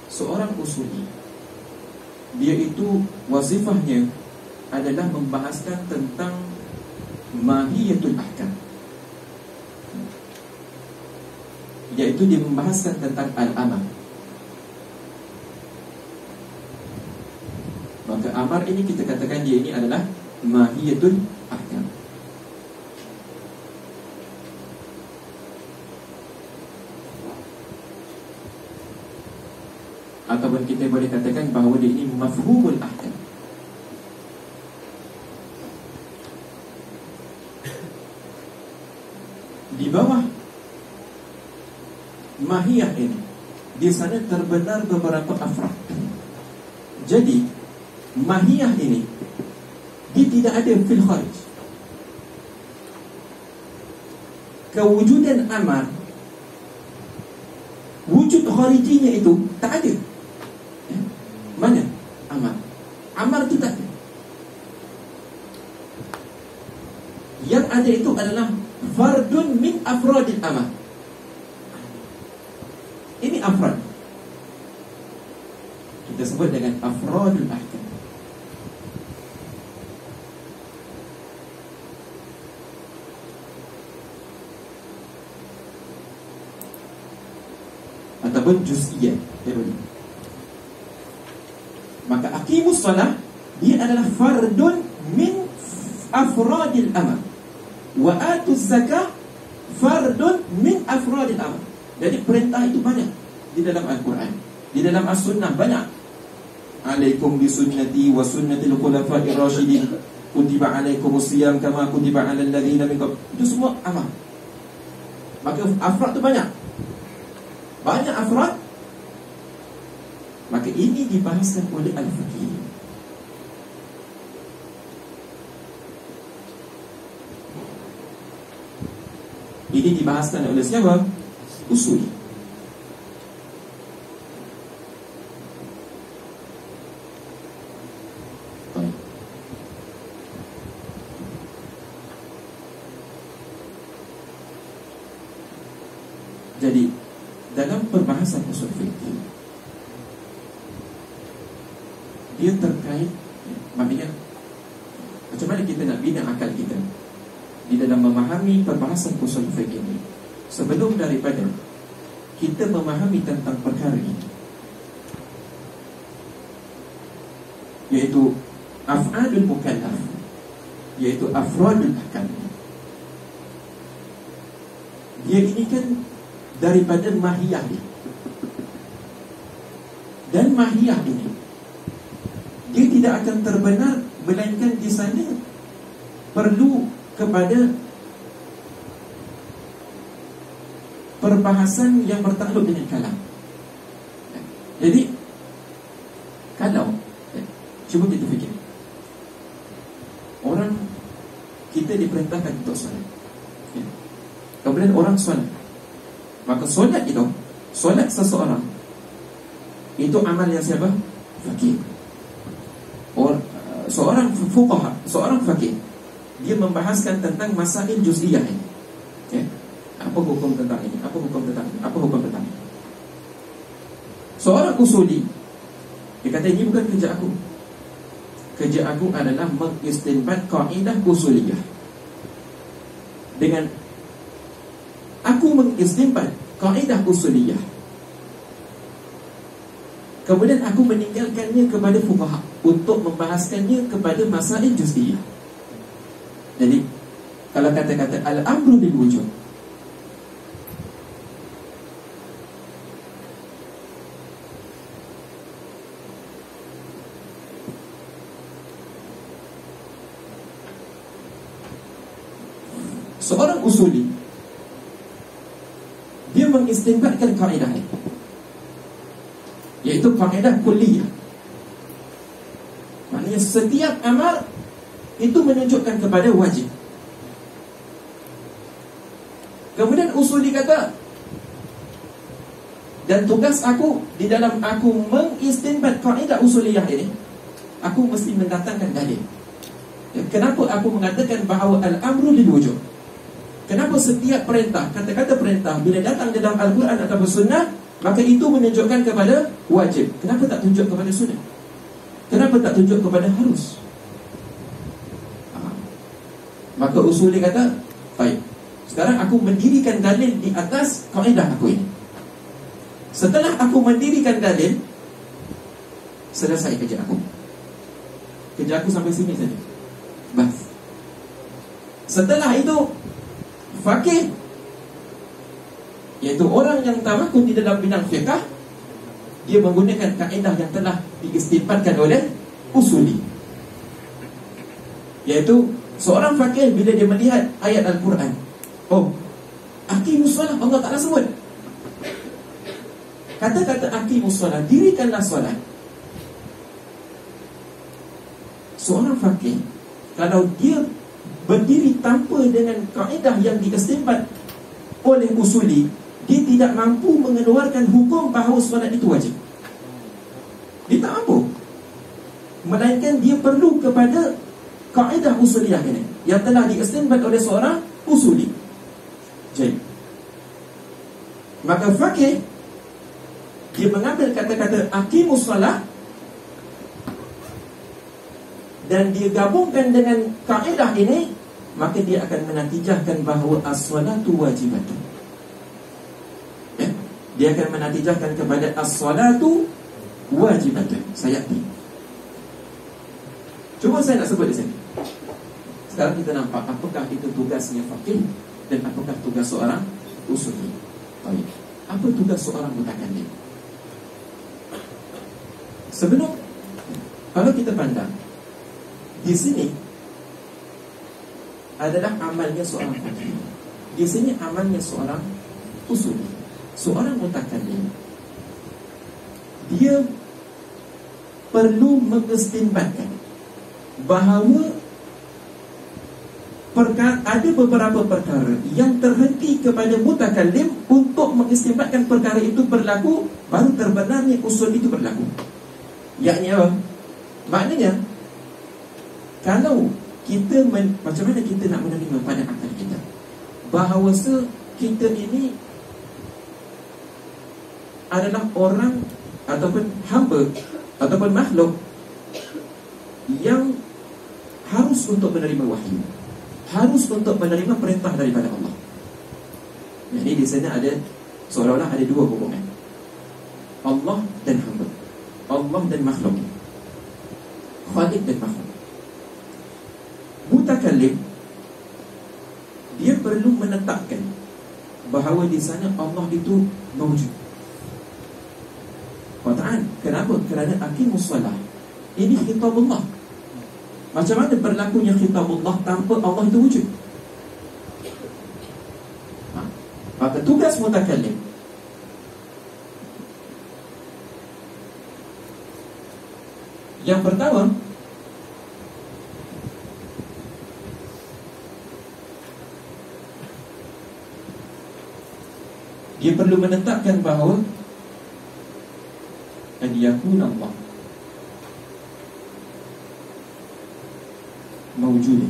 seorang usuli, dia itu wazifahnya adalah membahaskan tentang mahiyatul ahkam, iaitu dia membahaskan tentang al-amar. Maka amar ini kita katakan dia ini adalah mahiyatul ahkam. Ataupun kita boleh katakan bahawa dia ini mafhumul ahkam. Di bawah mahiyah ini, di sana terbenar beberapa afrad. Jadi mahiyah ini dia tidak ada fil kharij. Kewujudan amar, wujud kharijinya itu tak ada. Mana amar? Amar itu tak ada. Yang ada itu adalah fardun min afradil amar. Ini afrad, kita sebut dengan afradul ahkam. Ataupun juz'iyah, ya boleh. Maka aqimus shalah dia adalah fardun min afradil amr, wa atuz zakah fardun min afradil amr. Jadi perintah itu banyak di dalam Al-Quran, di dalam As-Sunnah banyak. alaikum bisunnati wa sunnatil khulafa'ir rasyidin, kutiba alaikumus siyam kama kutiba alal ladzina min qabl. Itu semua apa? Maka afrad tu banyak afrad. Maka ini dibahaskan oleh al-fiqih. Ini dibahaskan oleh siapa? Usul. Jadi dalam perbahasan usul fikih, dia terkait, maknanya macam mana kita nak bina akal kita di dalam memahami perbahasan usul fikih ini. Sebelum daripada kita memahami tentang perkara ini, yaitu af'alul mukallaf, yaitu afradul ahkam, dia ini kan daripada mahiyah dia. Dan mahiyah ini dia tidak akan terbenar melainkan di sana perlu kepada perbahasan yang bertakluk dengan kalam. Jadi kalau cuba kita fikir, orang kita diperintahkan untuk solat, kemudian orang solat, maka solat itu, solat seseorang itu amal yang siapa? Fakih. Seorang fuqaha, seorang fakih, dia membahaskan tentang masail juz'iyah ini. Apa hukum tentang ini? Apa hukum tentang ini? Apa hukum tentang ini? Seorang usuli, dia kata ini bukan kerja aku. Kerja aku adalah mengistinbat kaidah usuliyah. Dengan aku mengistinbat kaidah usuliyah, kemudian aku meninggalkannya kepada fuqaha untuk membahaskannya kepada masail juz'iyah. Jadi kalau kata-kata al-amru bil wujub, seorang usuli dia mengistinbatkan kaedah ini, yaitu kaedah kulliyah. Maknanya setiap amal itu menunjukkan kepada wajib. Kemudian usuli kata, dan tugas aku di dalam aku mengistinbat kaedah usuliyah ini, aku mesti mendatangkan dalil. Kenapa aku mengatakan bahawa al-amru lil wujub? Kenapa setiap perintah, kata-kata perintah bila datang dalam Al-Quran atau Sunnah, maka itu menunjukkan kepada wajib? Kenapa tak tunjuk kepada sunnah? Kenapa tak tunjuk kepada harus? Maka usuli kata, baik, sekarang aku mendirikan dalil di atas kaedah aku ini. Setelah aku mendirikan dalil, selesai kerja aku. Kerja aku sampai sini saja. Bas. Setelah itu, fakih, yaitu orang yang tamakun di dalam bidang fiqh, dia menggunakan kaedah yang telah diistinbatkan oleh usuli, yaitu seorang fakih bila dia melihat ayat Al-Quran, oh, aqimus solat, Allah Ta'ala sebut kata-kata aqimus solat, dirikanlah solat. Seorang fakih kalau dia berdiri tanpa dengan kaedah yang diistinbat oleh usuli, dia tidak mampu mengeluarkan hukum bahawa solat itu wajib. Dia tak mampu, melainkan dia perlu kepada kaedah usuliyah ini yang telah diistinbat oleh seorang usuli. Jadi, maka fakih dia mengambil kata-kata aqimus salat dan dia gabungkan dengan kaedah ini, maka dia akan menatijahkan bahawa as-salatu wajibatun. Dia akan menatijahkan kepada as-salatu wajibatun. Sayati. Cuma saya nak sebut di sini. Sekarang kita nampak apakah itu tugasnya faqih dan apakah tugas seorang usuli. Baik. Apa tugas seorang mutakallim? Sebelum Kalau kita pandang di sini adalah amalnya seorang fakih, di sini amalnya seorang usuli. Seorang mutakallim, dia perlu mengistinbatkan bahawa ada beberapa perkara yang terhenti kepada mutakallim untuk mengistinbatkan perkara itu berlaku, baru terbenarnya usul itu berlaku. Yakni apa? Maknanya, kalau kita macam mana kita nak menerima pada akal kita bahawa kita ini adalah orang ataupun hamba ataupun makhluk yang harus untuk menerima wahyu, harus untuk menerima perintah daripada Allah. Jadi di sana ada seolah-olah ada dua hubungan, Allah dan hamba, Allah dan makhluk, Khalik dan makhluk. Mutakallim, dia perlu menetapkan bahawa di sana Allah itu mawjud. Qat'an. Kenapa? Kerana aqimus salah, ini khitabullah. Macam mana berlakunya khitabullah tanpa Allah itu wujud? Maka tugas mutakallim yang pertama, dia perlu menetapkan bahawa an yakuna Allah mawjud.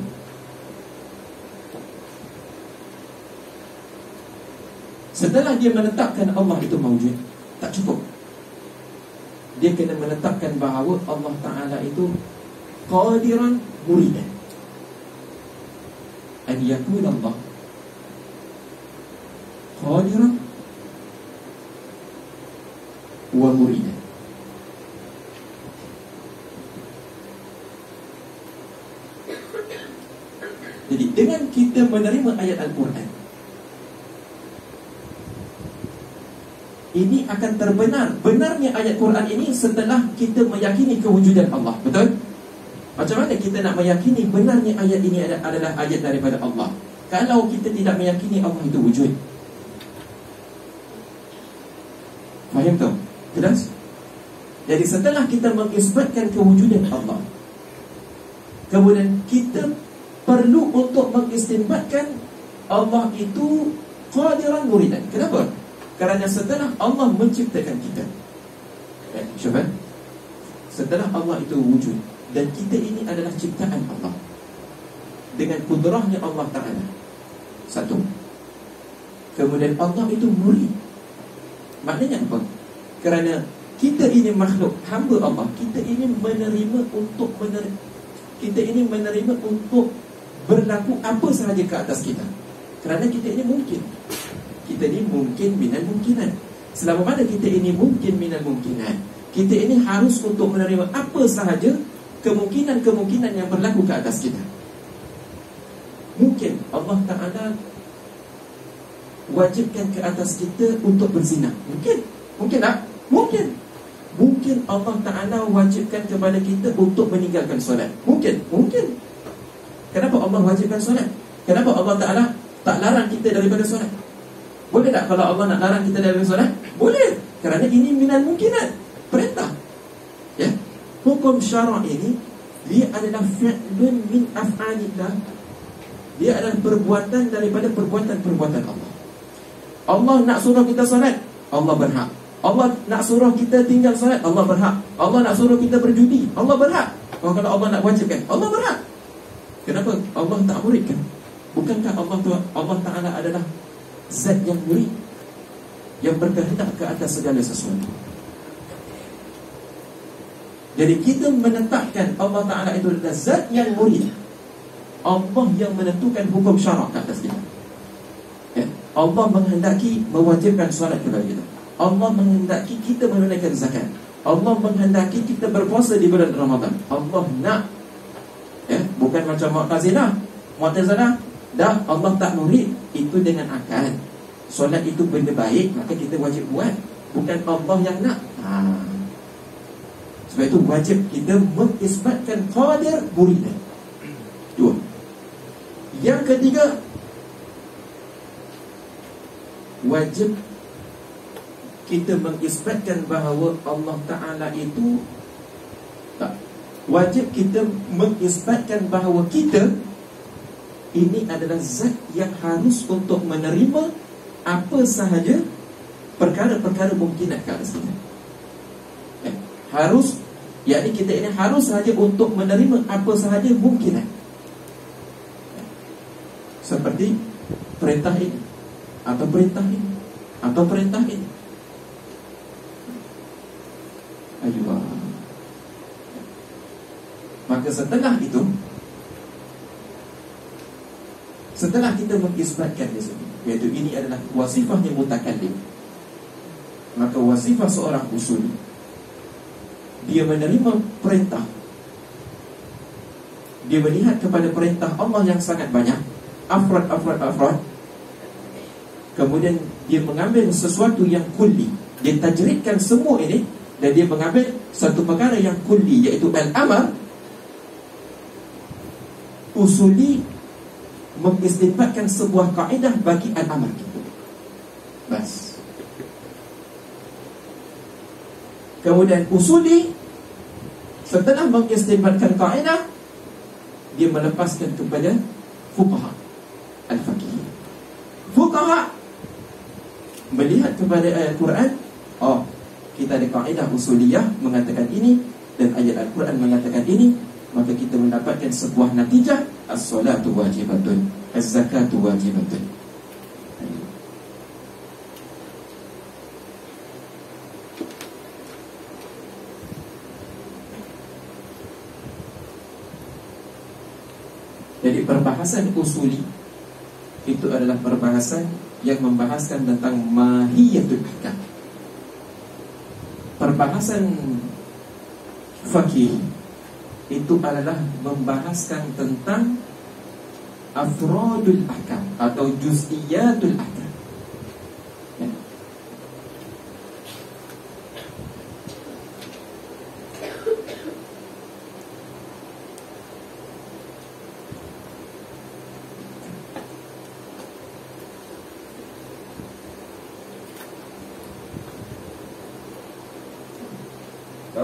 Setelah dia menetapkan Allah itu mawjud, tak cukup. Dia kena menetapkan bahawa Allah Ta'ala itu qadiran muridan. An yakuna Allah qadiran wa muridan. Jadi dengan kita menerima ayat Al-Quran, ini akan terbenar. Benarnya ayat Quran ini setelah kita meyakini kewujudan Allah. Betul? Macam mana kita nak meyakini benarnya ayat ini adalah ayat daripada Allah kalau kita tidak meyakini Allah itu wujud? Faham tak? Jelas? Jadi setelah kita mengisbatkan kewujudan Allah, kemudian kita perlu untuk mengistinbatkan Allah itu qadiran muridan. Kenapa? Kerana setelah Allah menciptakan kita, cuba, setelah Allah itu wujud dan kita ini adalah ciptaan Allah dengan kudrahnya Allah Ta'ala, satu. Kemudian Allah itu murid. Maknanya apa? Kerana kita ini makhluk hamba Allah, kita ini menerima untuk berlaku apa sahaja ke atas kita. Kerana kita ini mungkin, kita ini mungkin minal mungkinat. Selama mana kita ini mungkin minal mungkinat, kita ini harus untuk menerima apa sahaja kemungkinan-kemungkinan yang berlaku ke atas kita. Mungkin Allah Ta'ala wajibkan ke atas kita untuk berzina. Mungkin tak? Mungkin Allah Ta'ala wajibkan kepada kita untuk meninggalkan solat. Mungkin. Kenapa Allah wajibkan solat? Kenapa Allah Ta'ala tak larang kita daripada solat? Boleh tak kalau Allah nak larang kita daripada solat? Boleh. Kerana ini minal mungkinat, perintah. Ya. Hukum syara' ini, dia adalah fi'lun min af'alillah. Dia adalah perbuatan daripada perbuatan-perbuatan Allah. Allah nak suruh kita solat, Allah berhak. Allah nak suruh kita tinggal solat, Allah berhak. Allah nak suruh kita berjudi, Allah berhak. Kalau Allah nak wajibkan, Allah berhak. Kenapa Allah tak muridkan? Bukankah Allah Ta'ala adalah zat yang murid, yang berkehendak ke atas segala sesuatu? Jadi kita menetapkan Allah Ta'ala itu adalah zat yang murid, Allah yang menentukan hukum syarak ke atas kita. Ya. Allah menghendaki mewajibkan solat kepada kita, Allah menghendaki kita menunaikan zakat, Allah menghendaki kita berpuasa di bulan Ramadan. Allah nak, ya, bukan macam Mu'tazilah. Dah Allah tak murid, itu dengan akal. Solat itu benda baik, maka kita wajib buat. Bukan Allah yang nak. Sebab itu wajib kita mengisbatkan qadir muridan. Dua. Yang ketiga, wajib kita mengisbatkan bahawa Allah Ta'ala itu tak. Wajib kita mengisbatkan bahawa kita ini adalah zat yang harus untuk menerima apa sahaja perkara-perkara mungkinat ke atas kita. Harus, yakni kita ini harus sahaja untuk menerima apa sahaja mungkinat. Seperti perintah ini, atau perintah ini, atau perintah ini. Ayuh. Maka setelah itu, setelah kita mengisbatkan di sini, iaitu ini adalah wasifahnya mutakallim, maka wasifah seorang usuli, dia menerima perintah, dia melihat kepada perintah Allah yang sangat banyak, afrad. Kemudian dia mengambil sesuatu yang kulli, dia tajridkan semua ini, dan dia mengambil satu perkara yang kulli, iaitu al-amar. Usuli mengistinbatkan sebuah kaedah bagi al-amar itu. Bas. Kemudian usuli setelah mengistinbatkan kaedah, dia melepaskan kepada fuqaha al-faqih. Fuqaha melihat kepada ayat Quran, oh, kita ada kaedah usuliyah mengatakan ini, dan ayat Al-Quran mengatakan ini, maka kita mendapatkan sebuah natijah, as-salatu wajibatun, az-zakatu wajibatun. Jadi perbahasan usuli itu adalah perbahasan yang membahaskan tentang mahiyatul ahkam. Perbahasan fakih itu adalah membahaskan tentang afradul ahkam atau juz'iyatul ahkam. Ya.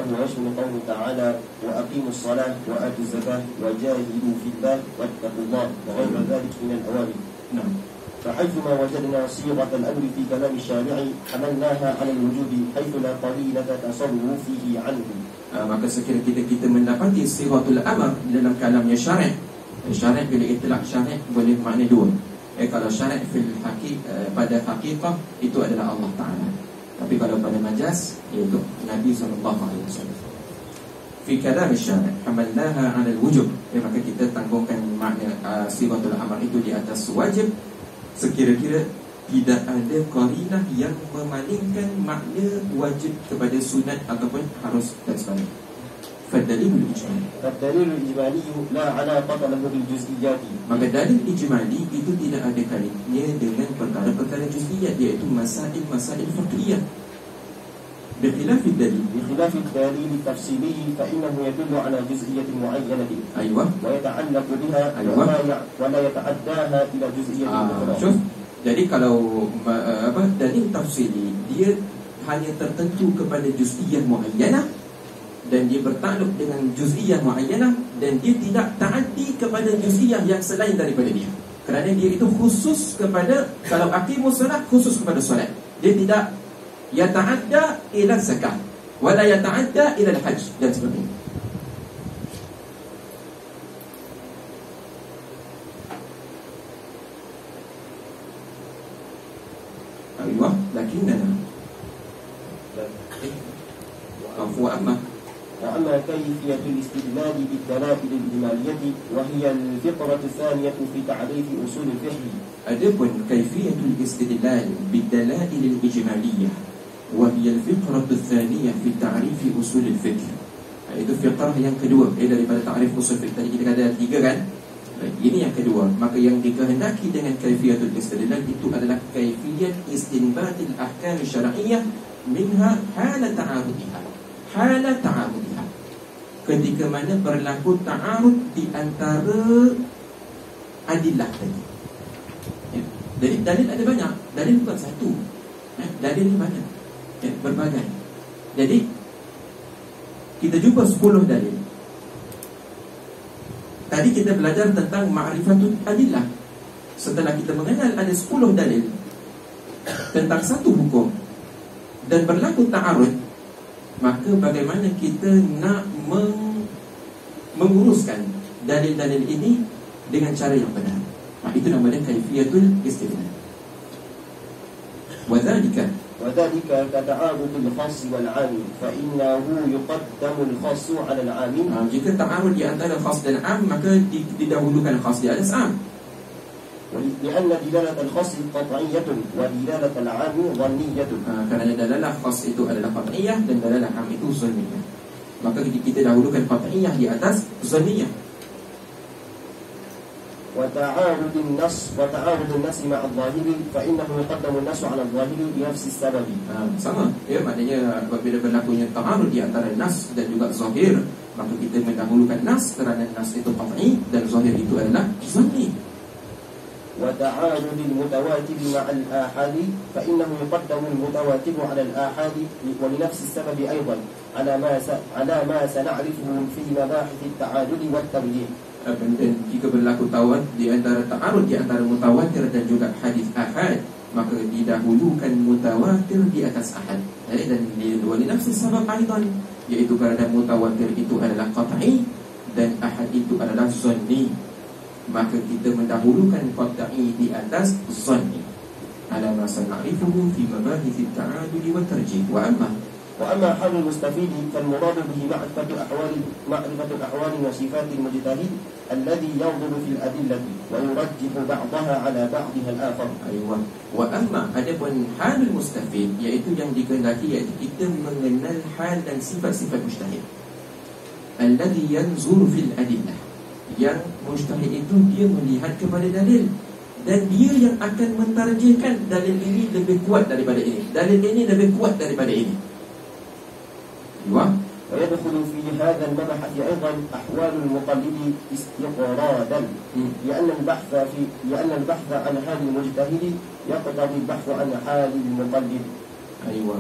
فهو يشمل قوله تعالى وأقيموا الصلاة وآتوا الزكاة وجاهدوا في الله واتقوا الله وغير ذلك من الأوامر. نعم. فحيثما وجدنا صيغة الأمر في كلام الشارع حملناها على الوجوب حيث لا قليلة تصرف فيه عنه. Maka sekiranya kita mendapati sighatul amr dalam kalamnya syar'i. Syar'i bila itlaq syar'i boleh makna dua. Kalau syar'i pada hakikat itu adalah Allah Ta'ala. Tapi kalau pada majaz, iaitu Nabi SAW. Fi kalam syar'i hamalnaha 'ala al-wujub. Maka kita tanggungan makna sighatul amr itu di atas wajib, sekira-kira tidak ada qarinah yang memalingkan makna wajib kepada sunat ataupun harus dan sebagainya. Fadalilul ijmali. Fadalilul ijmali la 'alaqata lahu bil juz'iyyati. Maka dalil ijmali itu tidak ada kaitannya dengan perkara-perkara juz'iyat, iaitu masail fiqhiyah. بخلاف الدليل التفصيلي فإنه يدل على جزئية معينة. أيوة. ويتعلق بها. أيوة. ولا يتعداها إلى جزئية أخرى. شوف. Jadi kalau dalil tafsili, dia hanya tertentu kepada juz'iyah muayyanah, dan dia bertakluk dengan juz'iyah muayyanah, dan dia tidak ta'addi kepada juz'iyah yang selain daripada dia. Kerana dia itu khusus kepada, kalau aqimus salat khusus kepada solat. Dia tidak yata'adda ila zakat wala yata'adda ila al-hajj dan sebagainya. Ayuh, lakinnana وأما كيفية الاستدلال بالدلائل الإجمالية وهي الفقرة الثانية في تعريف أصول الفقه. Adapun kaifiyatul istidlal bid-dalail al-ijmaliyah wa hiya al-fiqrah ats-tsaniyah fi ta'rif usul al-fiqh. Itu fiqrah yang kedua daripada ta'rif usul fiqh. Tadi kita ada 3 kan? Ini yang kedua. Maka yang dikehendaki dengan kaifiyatul istidlal itu adalah kaifiyat istinbatil ahkam syar'iyyah minha hala ta'arudiha. Hala ta'arudiha. ketika mana berlaku ta'arud di antara adillah tadi. Jadi dalil ada banyak. Dalil bukan satu. Dalil ni banyak, berbagai. Jadi kita jumpa 10 dalil. Tadi kita belajar tentang ma'rifatul adillah. Setelah kita mengenal ada 10 dalil tentang satu hukum dan berlaku ta'arud, maka bagaimana kita nak menguruskan dalil-dalil ini dengan cara yang benar. Itu namanya kaifiyatul istifham. Wadzalika كتعارض الخاص والعام فإنه يقدم الخاص على العام. Jika ta'arud di antara khas dan am, maka didahulukan khas di atas am. لأن دلالة الخاص قطعية ودلالة العام ظنية. Kerana dalalah khas itu adalah qat'iyah dan dalalah am itu zanniyah, maka kita dahulukan qat'iyah di atas zanniyah. وتعارض النص مع الظاهر فإنه يقدم النص على الظاهر بنفس السبب. Sama, maknanya apabila berlakunya ta'arud di antara nas dan juga zahir, maka kita mendahulukan nas kerana nas itu qat'i dan zahir itu adalah zanni. وتعارض المتواتر مع الآحاد فإنه يقدم المتواتر على الآحاد ولنفس السبب أيضا على ما سنعرفه في مباحث التعادل والترجيح. Dan jika berlaku tawad di antara ta'arud di antara mutawatir dan juga hadis ahad, maka didahulukan mutawatir di atas ahad. Dan walinafsi sabab aidan, iaitu kerana mutawatir itu adalah qat'i dan ahad itu adalah zanni, maka kita mendahulukan qat'i di atas zanni ala ma sana'rifuhu fi mabahith at-ta'adul wa tarjih. وأما حال المستفيد فالمراد به معرفة الأحوال وصفات المجتهد الذي ينظر في الأدلة ويرجح بعضها على بعضها الآخر. أيوة. وأما adapun hal mustafid, iaitu yang dikehendaki, iaitu kita mengenal hal dan sifat-sifat mujtahid. Alladhi yanzuru fil adillah, yang mujtahid itu dia melihat kepada dalil dan dia yang akan mentarjihkan dalil ini lebih kuat daripada ini, dalil ini lebih kuat daripada ini. ويدخل في هذا المبحث أيضا أحوال المقلد استقرادا، لأن البحث عن حال المجتهد يقتضي البحث عن حال المقلد. أيوة.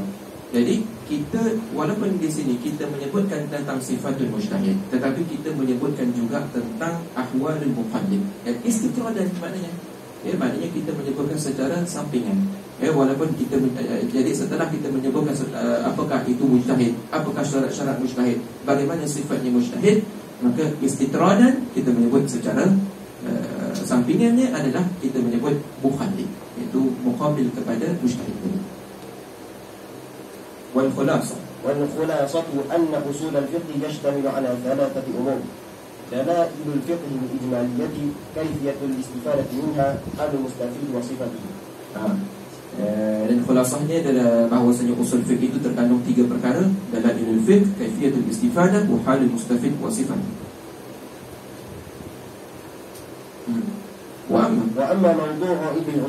Jadi kita walaupun di sini kita menyebutkan tentang sifatul mujtahid, tetapi kita menyebutkan juga tentang ahwalul muqallid. Dan istiqradan maknanya, maknanya kita menyebutkan secara sampingan. Walaupun kita jadi setelah kita menyebutkan apakah itu mujtahid, apakah syarat-syarat mujtahid, bagaimana sifatnya mujtahid, maka istitradan kita menyebut secara sampingannya adalah kita menyebut muqallid, iaitu muqabil kepada mujtahid itu. والخلاصة أن أصول الفقه يشتمل على 3 أمور: دلائل الفقه الإجمالية، كيفية الاستفادة منها، حال المستفيد وصفته. Dan khulasahnya adalah bahawasanya usul fiqh itu terkandung 3 perkara: dalailul fiqh, kaifiyatul istifadah, wa halul mustafid wa sifat. وأما موضوع علم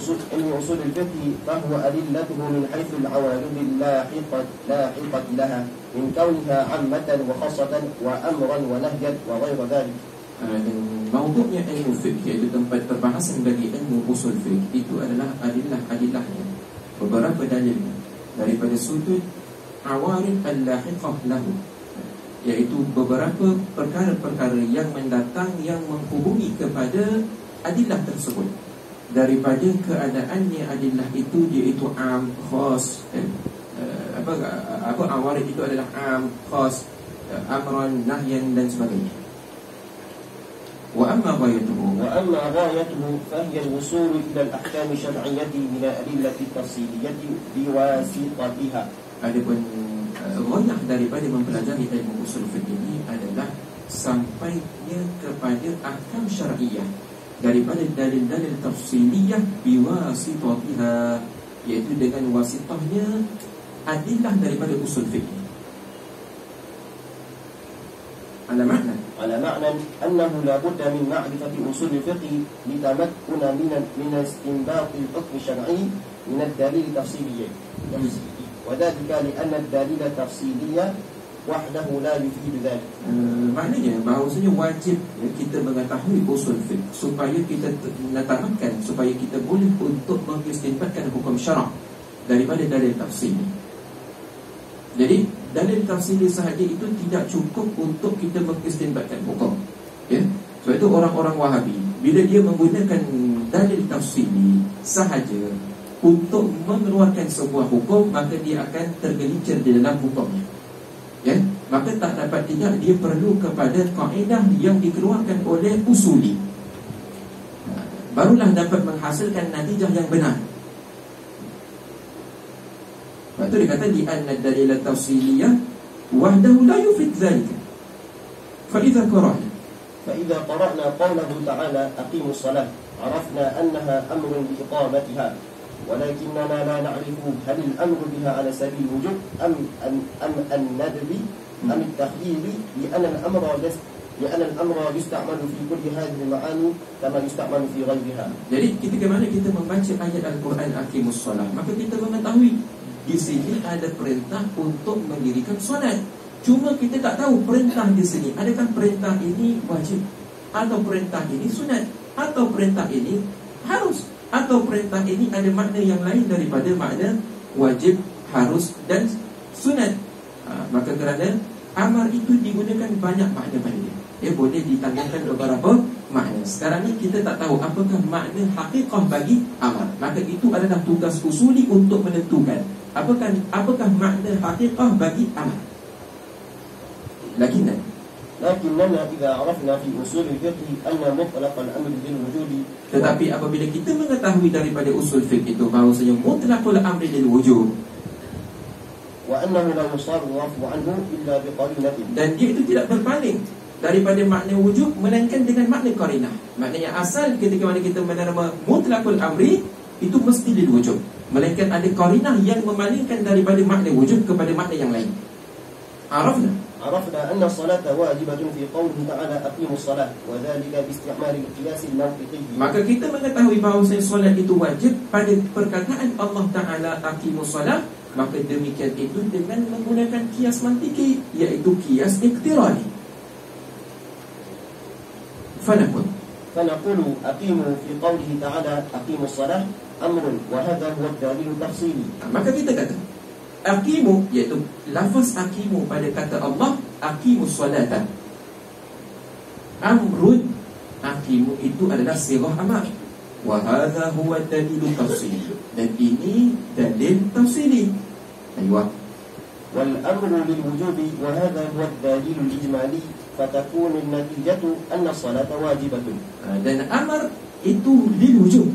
أصول الفقه فهو أدلته من حيث العوارض اللاحقة لها من كونها عامة وخاصة وأمرا ونهيا وغير ذلك. Dan maudu'nya ilmu fiqh, iaitu tempat perbahasan bagi ilmu usul fiqh, itu adalah adillah-adillahnya, beberapa dalilnya daripada sudut awarid al-lahiqah lahu, iaitu beberapa perkara-perkara yang mendatang yang menghubungi kepada adillah tersebut, daripada keadaannya adillah itu iaitu am, khas. Apa awarid itu adalah am, khas, amran, nahyan dan sebagainya. وأما غايته فهي الوصول إلى الأحكام الشرعية من الأدلة التفصيلية بواسطتها. Adapun ghayah daripada mempelajari ilmu usul fiqh ini adalah sampainya kepada ahkam syar'iyah daripada dalil-dalil tafsiliyah biwasitatiha, iaitu dengan wasitahnya adillah daripada usul fiqh. على معنى أنه لا بد من معرفة أصول الفقه لتمكن من استنباط الحكم الشرعي من الدليل التفصيلي، وذلك لأن الدليل التفصيلي وحده لا يفيد ذلك. Maknanya bahawasanya wajib kita mengetahui usul fiqh supaya kita menetapkan, supaya kita boleh untuk mengistinbatkan hukum syarak daripada dalil tafsiri. Jadi dalil tafsiri sahaja itu tidak cukup untuk kita mengistinbatkan hukum, ya. Sebab itu orang-orang Wahabi bila dia menggunakan dalil tafsiri sahaja untuk mengeluarkan sebuah hukum, maka dia akan tergelincir di dalam hukumnya, ya. Maka tak dapat tidak, dia perlu kepada kaedah yang dikeluarkan oleh usuli, barulah dapat menghasilkan natijah yang benar. Lepas tu dia kata di anna dalil tafsiliyah wahdahu la yufid dhalika fa idza qara'na qawlahu ta'ala aqimus salah arafna annaha amrun bi iqamatiha walakinna la na'rifu hal al-amru biha ala sabil wujub am an-nadbi am at-takhyil li anna al-amra yusta'malu fi kulli hadhihi al-ma'ani kama yusta'malu fi ghayriha. Jadi ketika mana kita membaca ayat Al-Quran aqimus salah, maka kita mengetahui di sini ada perintah untuk mendirikan solat. Cuma kita tak tahu perintah di sini, adakah perintah ini wajib, atau perintah ini sunat, atau perintah ini harus, atau perintah ini ada makna yang lain daripada makna wajib, harus dan sunat. Maka kerana amar itu digunakan banyak makna pada dia, boleh ditanggalkan beberapa makna. Sekarang ni kita tak tahu apakah makna hakikah bagi amar. Maka itu adalah tugas usuli untuk menentukan apakah makna hakikah bagi amar. Lakinna idza arafna fi usul al-fiqh anna mutlaq al-amr bil wujud. Tetapi apabila kita mengetahui daripada usul fiqh itu bahawasanya mutlaqul amr lil wujud wa annahu la yusarrafu anhu illa bi qarinatin, dan dia itu tidak berpaling daripada makna wujud melainkan dengan makna qarinah. Maknanya asal ketika mana kita menerima mutlaqul amri itu mesti lil wujud, melainkan ada qarinah yang memalingkan daripada makna wujud kepada makna yang lain. عرفنا أن الصلاة واجبة في قوله تعالى أقيموا الصلاة وذلك باستعمال القياس الموقفي. Maka kita mengetahui bahawa solat itu wajib pada perkataan Allah Taala aqimus salah, maka demikian itu dengan menggunakan kias mantiki, iaitu kias iqtirani. فنقول أقيموا في قوله تعالى أقيموا الصلاة أمر وهذا هو الدليل التفصيلي. Maka kita kata aqimu, iaitu lafaz aqimu pada kata Allah aqimus salata, amrun, aqimu itu adalah sirah amar, wa hadha huwa dalil tafsili, dan ini dalil tafsili. Aywa wal amru lil wujubi wa hadha huwa dalil al ijmali fatakun an natijatu anna salata wajibatun. Dan amar itu lil wujub,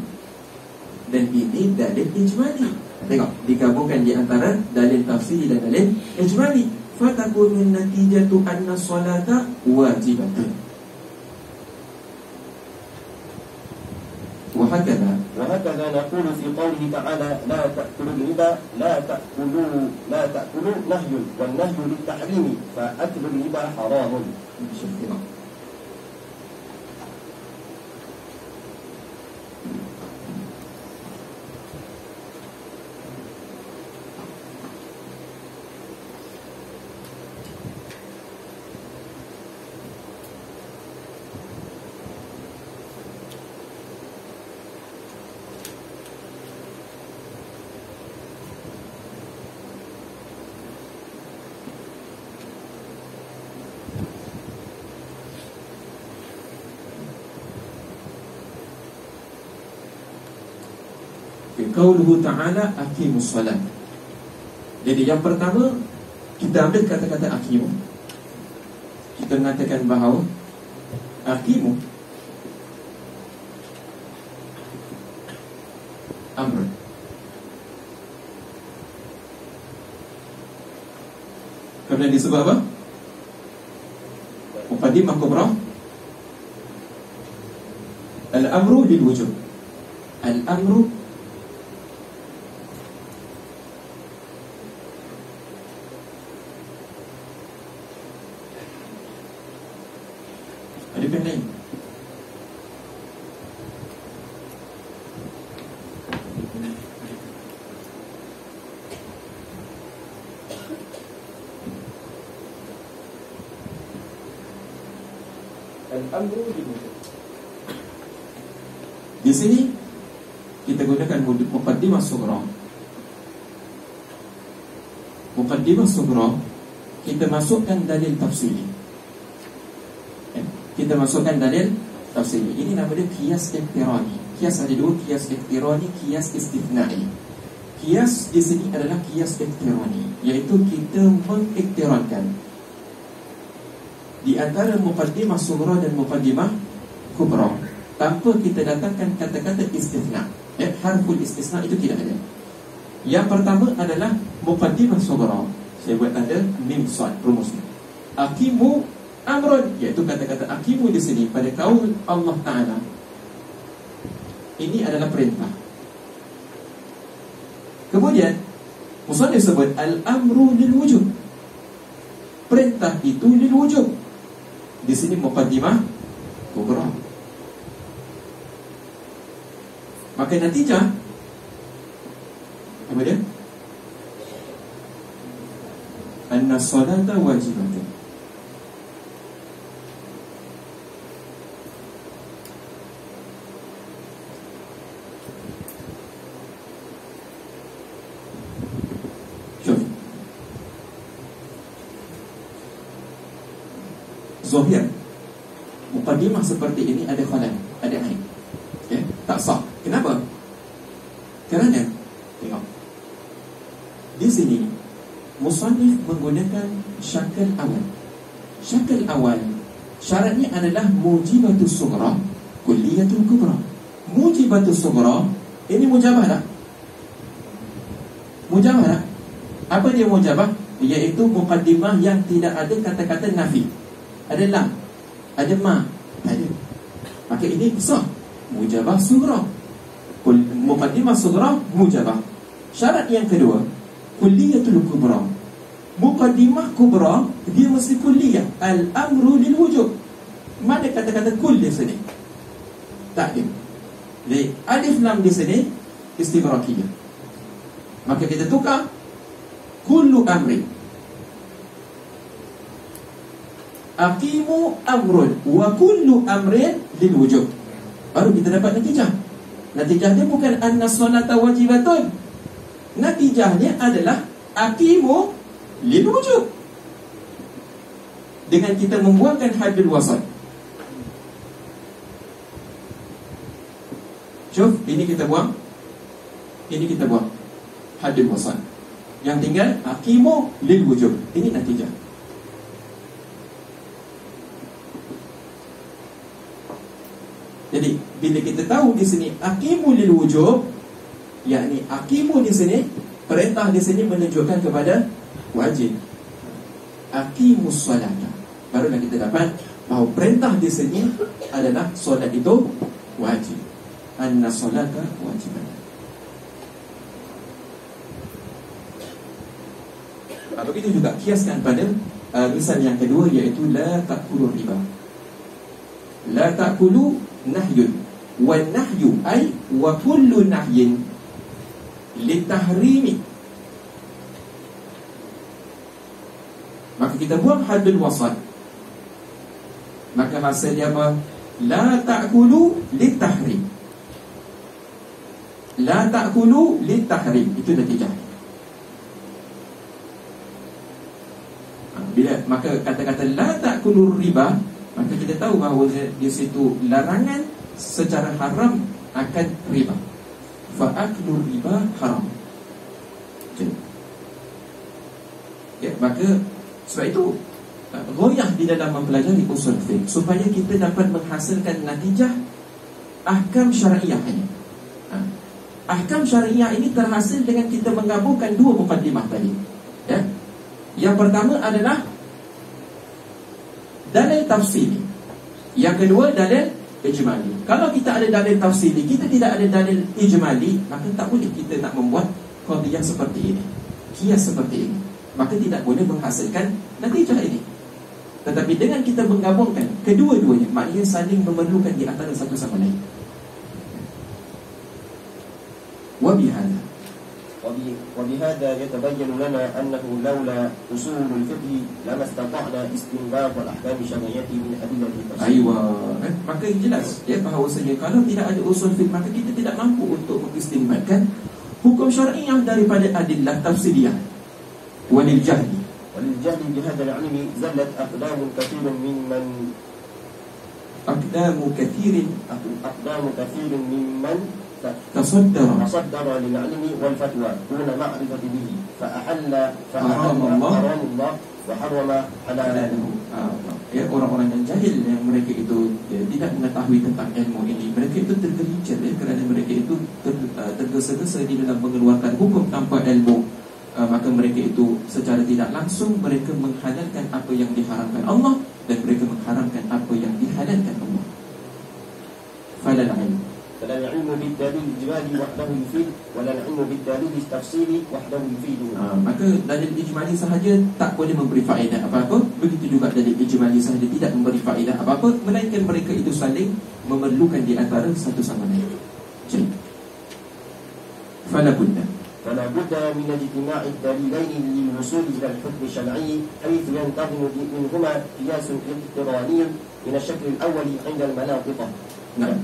dan ini dalil ijmali. Tengok, digabungkan di antara dalil tafsiri dan dalil ijmali. Fatakunun natijatu anna salata wajibatun. وهكذا نقول في قوله تعالى لا تأكلوا الربا لا تأكلوا نهي والنهي للتحريم فأكل الربا حرام. Qauluhu ta'ala aqimus salat. Jadi yang pertama kita ambil kata-kata aqimu. Kita mengatakan bahawa aqimu amr. Kemudian disebut apa? Muqaddimah kubra. Al-amru lil wujub. Al-amru ada pen lain. Al-amru lil-wujub. Di sini kita gunakan muqaddimah sughra. Muqaddimah sughra kita masukkan dalil tafsili. Kita masukkan dalil tafsili. Ini nama dia qiyas iqtirani. Qiyas ada dua, qiyas iqtirani, qiyas istithnai. Qiyas di sini adalah qiyas iqtirani, iaitu kita mengiktirankan di antara muqaddimah sughra dan muqaddimah kubra tanpa kita datangkan kata-kata istithna. Harful istisna itu tidak ada. Yang pertama adalah muqaddimah sughra. Saya buat tanda mim sad rumusnya. Aqimu amrun, iaitu kata-kata aqimu di sini pada kaul Allah Taala. Ini adalah perintah. Kemudian musannif sebut al-amru lil wujub. Perintah itu lil wujub. Di sini muqaddimah kubra. Maka natijah apa dia? Anna salata wajibatun. Zahir muqaddimah seperti ini ada khalal, ada aib, tak sah. Kenapa? Kerana tengok di sini musannif menggunakan syakal awal. Syakal awal syaratnya adalah mujibatus sughra, kulliyatul kubra. Mujibatus sughra ini mujabah tak? Mujabah tak? Apa dia mujabah? Iaitu muqaddimah yang tidak ada kata-kata nafi. Ada lam, ada ma, tak ada. Maka ini sah. Mujabah sughra. Muqaddimah sughra mujabah. Syarat yang kedua, kulliyatul kubra. Muqaddimah kubra dia mesti kulliyah. Al-amru lil wujub. Mana kata-kata kull di sini? Tak ada. Jadi alif lam di sini istighraqiyah. Maka kita tukar kullu amri. Aqimu amrun wa kullu amrin lil wujub. Baru kita dapat natijah. Natijahnya bukan anna salata wajibatun. Natijahnya adalah aqimu lil wujub. Dengan kita membuangkan haddul wasal. Syuf, ini kita buang, ini kita buang haddul wasal. Yang tinggal aqimu lil wujub. Ini natijah. Jadi bila kita tahu di sini aqimu lil wujub, yakni aqimu di sini perintah di sini menunjukkan kepada wajib. Aqimus salata. Barulah kita dapat bahawa perintah di sini adalah solat itu wajib. Anna salata wajiban. Begitu juga kiaskan pada misal yang kedua, iaitu la ta'kulu riba. La ta'kulu nahyun, wa nahyu ay wa kullu nahyin litahrimi. Maka kita buang haddul wasal. Maka hasilnya apa? La ta'kulu litahrim. La ta'kulu litahrim. Itu natijah. Bila maka kata-kata la ta'kulu riba, maka kita tahu bahawa di situ larangan secara haram akan riba. Fa'aklu riba haram. Maka sebab itu ghayah di dalam mempelajari usul fiqh supaya kita dapat menghasilkan natijah ahkam syariah ini. Ahkam syariah ini terhasil dengan kita menggabungkan dua muqaddimah tadi. Yang pertama adalah dalil tafsili. Yang kedua dalil ijmali. Kalau kita ada dalil tafsili, kita tidak ada dalil ijmali, maka tak boleh kita nak membuat qadiyah seperti ini, qiyas seperti ini. Maka tidak boleh menghasilkan natijah ini. Tetapi dengan kita menggabungkan kedua-duanya, maknanya saling memerlukan di antara satu sama lain. Wa bihadza وبهذا يتبين لنا أنه لولا أصول الفقه لما استطعنا استنباط الأحكام الشرعية من أدلة التفسير. Aywa, maka jelas ya bahawasanya kalau tidak ada usul fiqh maka kita tidak mampu untuk mengistinbatkan hukum syar'iyyah daripada adillah tafsiriyah. Walil jahli بهذا العلم زلت أقدام كثير ممن تصدر للعلم والفتوى دون معرفة به فأحل حرام الله وحرم حلاله. Ya, orang-orang yang jahil yang mereka itu tidak mengetahui tentang ilmu ini, mereka itu tergelincir kerana mereka itu tergesa-gesa di dalam mengeluarkan hukum tanpa ilmu. Maka mereka itu secara tidak langsung mereka menghalalkan apa yang diharamkan Allah dan mereka mengharamkan apa yang dihalalkan Allah. Fala العلم بالدليل الإجمالي وحده يفيد ولا العلم بالدليل التفصيلي وحده يفيد. Maka dalil ijmali sahaja tak boleh memberi faedah apa-apa. Begitu juga dalil ijmali sahaja tidak memberi faedah apa-apa, melainkan mereka itu saling memerlukan di antara satu sama lain. Jadi fala budda من اجتماع الدليلين للوصول إلى الحكم الشرعي حيث ينتظم منهما قياس اضطراري من الشكل الأول عند المناطق. نعم.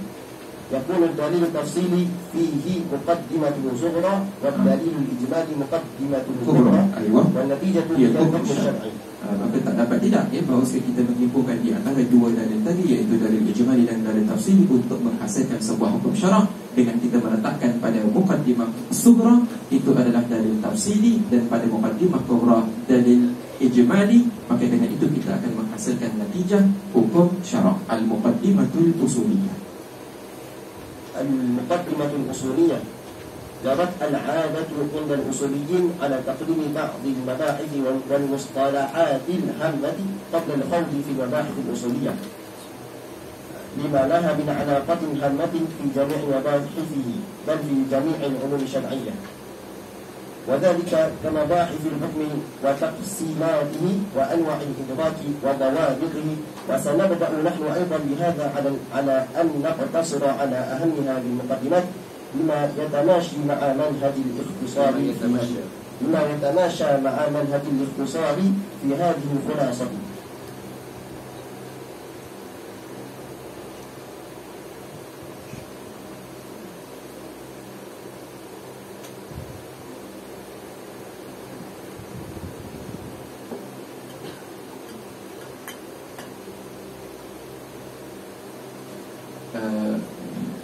يكون الدليل التفصيلي فيه مقدمة صغرى والدليل الإجمالي مقدمة كبرى والنتيجة هي الحكم الشرعي. Maka tak dapat tidak ya bahawa kita menyimpulkan di antara dua dalil tadi, iaitu dalil ijmali dan dalil tafsili, untuk menghasilkan sebuah hukum syarak dengan kita meletakkan pada muqaddimah sughra itu adalah dalil tafsili dan pada muqaddimah kubra dalil ijmali, maka dengan itu kita akan menghasilkan natijah hukum syarak. Al-muqaddimatul usuliyah. المقدمة الأصولية جرت العادة عند الأصوليين على تقديم بعض المباحث والمصطلحات الهامة قبل الخوض في المباحث الأصولية لما لها من علاقة هامة في جميع مباحثه بل في جميع العلوم الشرعية، وذلك كمباحث الحكم وتقسيماته وأنواع الإدراك وضوابطه. وسنبدأ نحن أيضا بهذا على أن نقتصر على أهمها بالمقدمات بما يتماشى مع منهج الاختصار في هذه الخلاصة.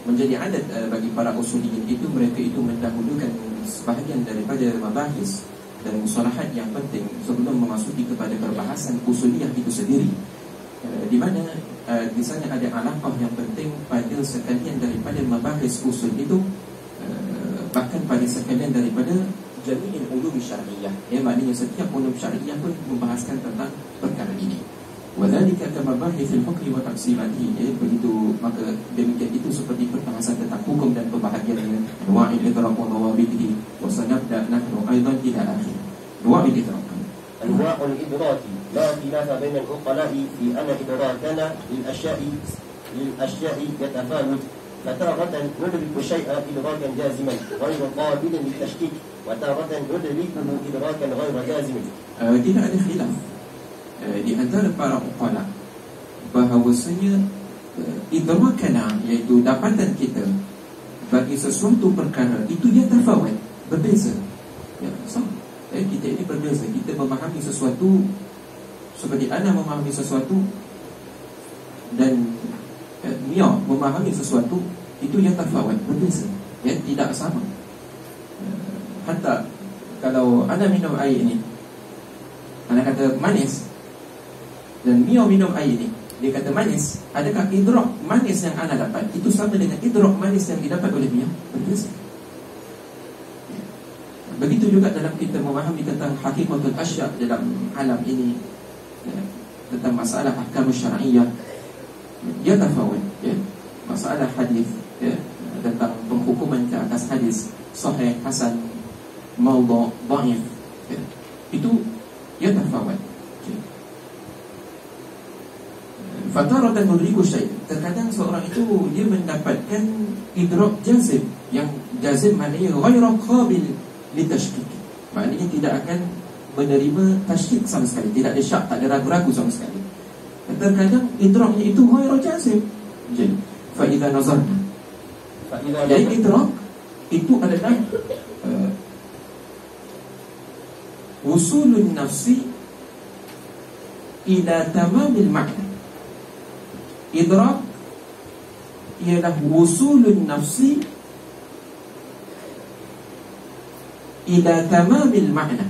Menjadi adat bagi para usuliyin itu, mereka itu mendahulukan sebahagian daripada mabahis dan musalahat yang penting sebelum memasuki kepada perbahasan usuliyah itu sendiri, di mana di sana ada alaqah yang penting pada sekalian daripada mabahis usul itu, bahkan pada sekalian daripada jami'il ulum syar'iyyah, maknanya setiap ulum syar'iyyah pun membahaskan tentang perkara ini. Wadzalika kama bahithil hukmi wa taqsimatihi, begitu maka demikian itu seperti perbahasan tentang hukum dan pembahagiannya, anwa'il idrak wa dhawabitihi, wa sanabda nahnu aidan ila akhir. Anwa'il idrak, anwa'ul idrak la khilafa baina al-uqala'i fi anna idrakana lil ashya'i yatafawut, fataratan nudriku shay'a idrakan jaziman ghayra qabilan litashkik wa taratan nudrikuhu idrakan ghayra jaziman. Tidak ada khilaf di antara para uqala bahawasanya idrakana, iaitu dapatan kita bagi sesuatu perkara itu ia tafawut, berbeza. Ya, sama. Kita ini berbeza. Kita memahami sesuatu seperti ana memahami sesuatu dan Mia memahami sesuatu itu yang tafawut, berbeza, ya, tidak sama. Hatta kalau ana minum air ini, ana kata manis, dan Mia minum air ini, dia kata manis, adakah idrak manis yang ana dapat itu sama dengan idrak manis yang didapat oleh Mia? Berbeza. Begitu juga dalam kita memahami tentang hakikatul asya' dalam alam ini, tentang masalah ahkam syar'iyyah, dia tafawut, ya. Masalah hadis, ya, tentang penghukuman ke atas hadis sahih, hasan, maudhu', dhaif, ya, itu dia tafawut. Fataratan nudriku syai', terkadang seorang itu dia mendapatkan idrak jazim, yang jazim maknanya ghairu qabil litashkik. Maknanya tidak akan menerima tashkik sama sekali, tidak ada syak, tak ada ragu-ragu sama sekali. Terkadang idraknya itu ghairu jazim. Jadi fa idza nazarna, jadi idrak itu adalah wusulun nafsi ila tamamil makna. Idrak ialah wusulun nafsi ila tamamil makna,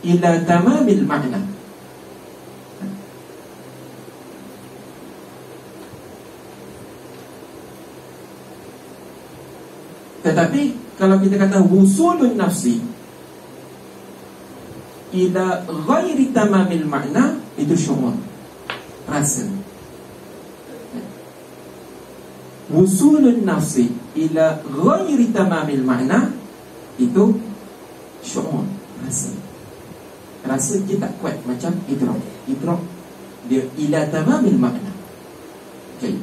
ila tamamil makna. Tetapi kalau kita kata wusulun nafsi ila ghairi tamamil makna, itu syuur, rasa. Wusulun nafsi ila ghairi tamamil makna, itu syuur, rasa. Rasa dia tak kuat macam idrak. Idrak dia ila tamamil makna. Okay.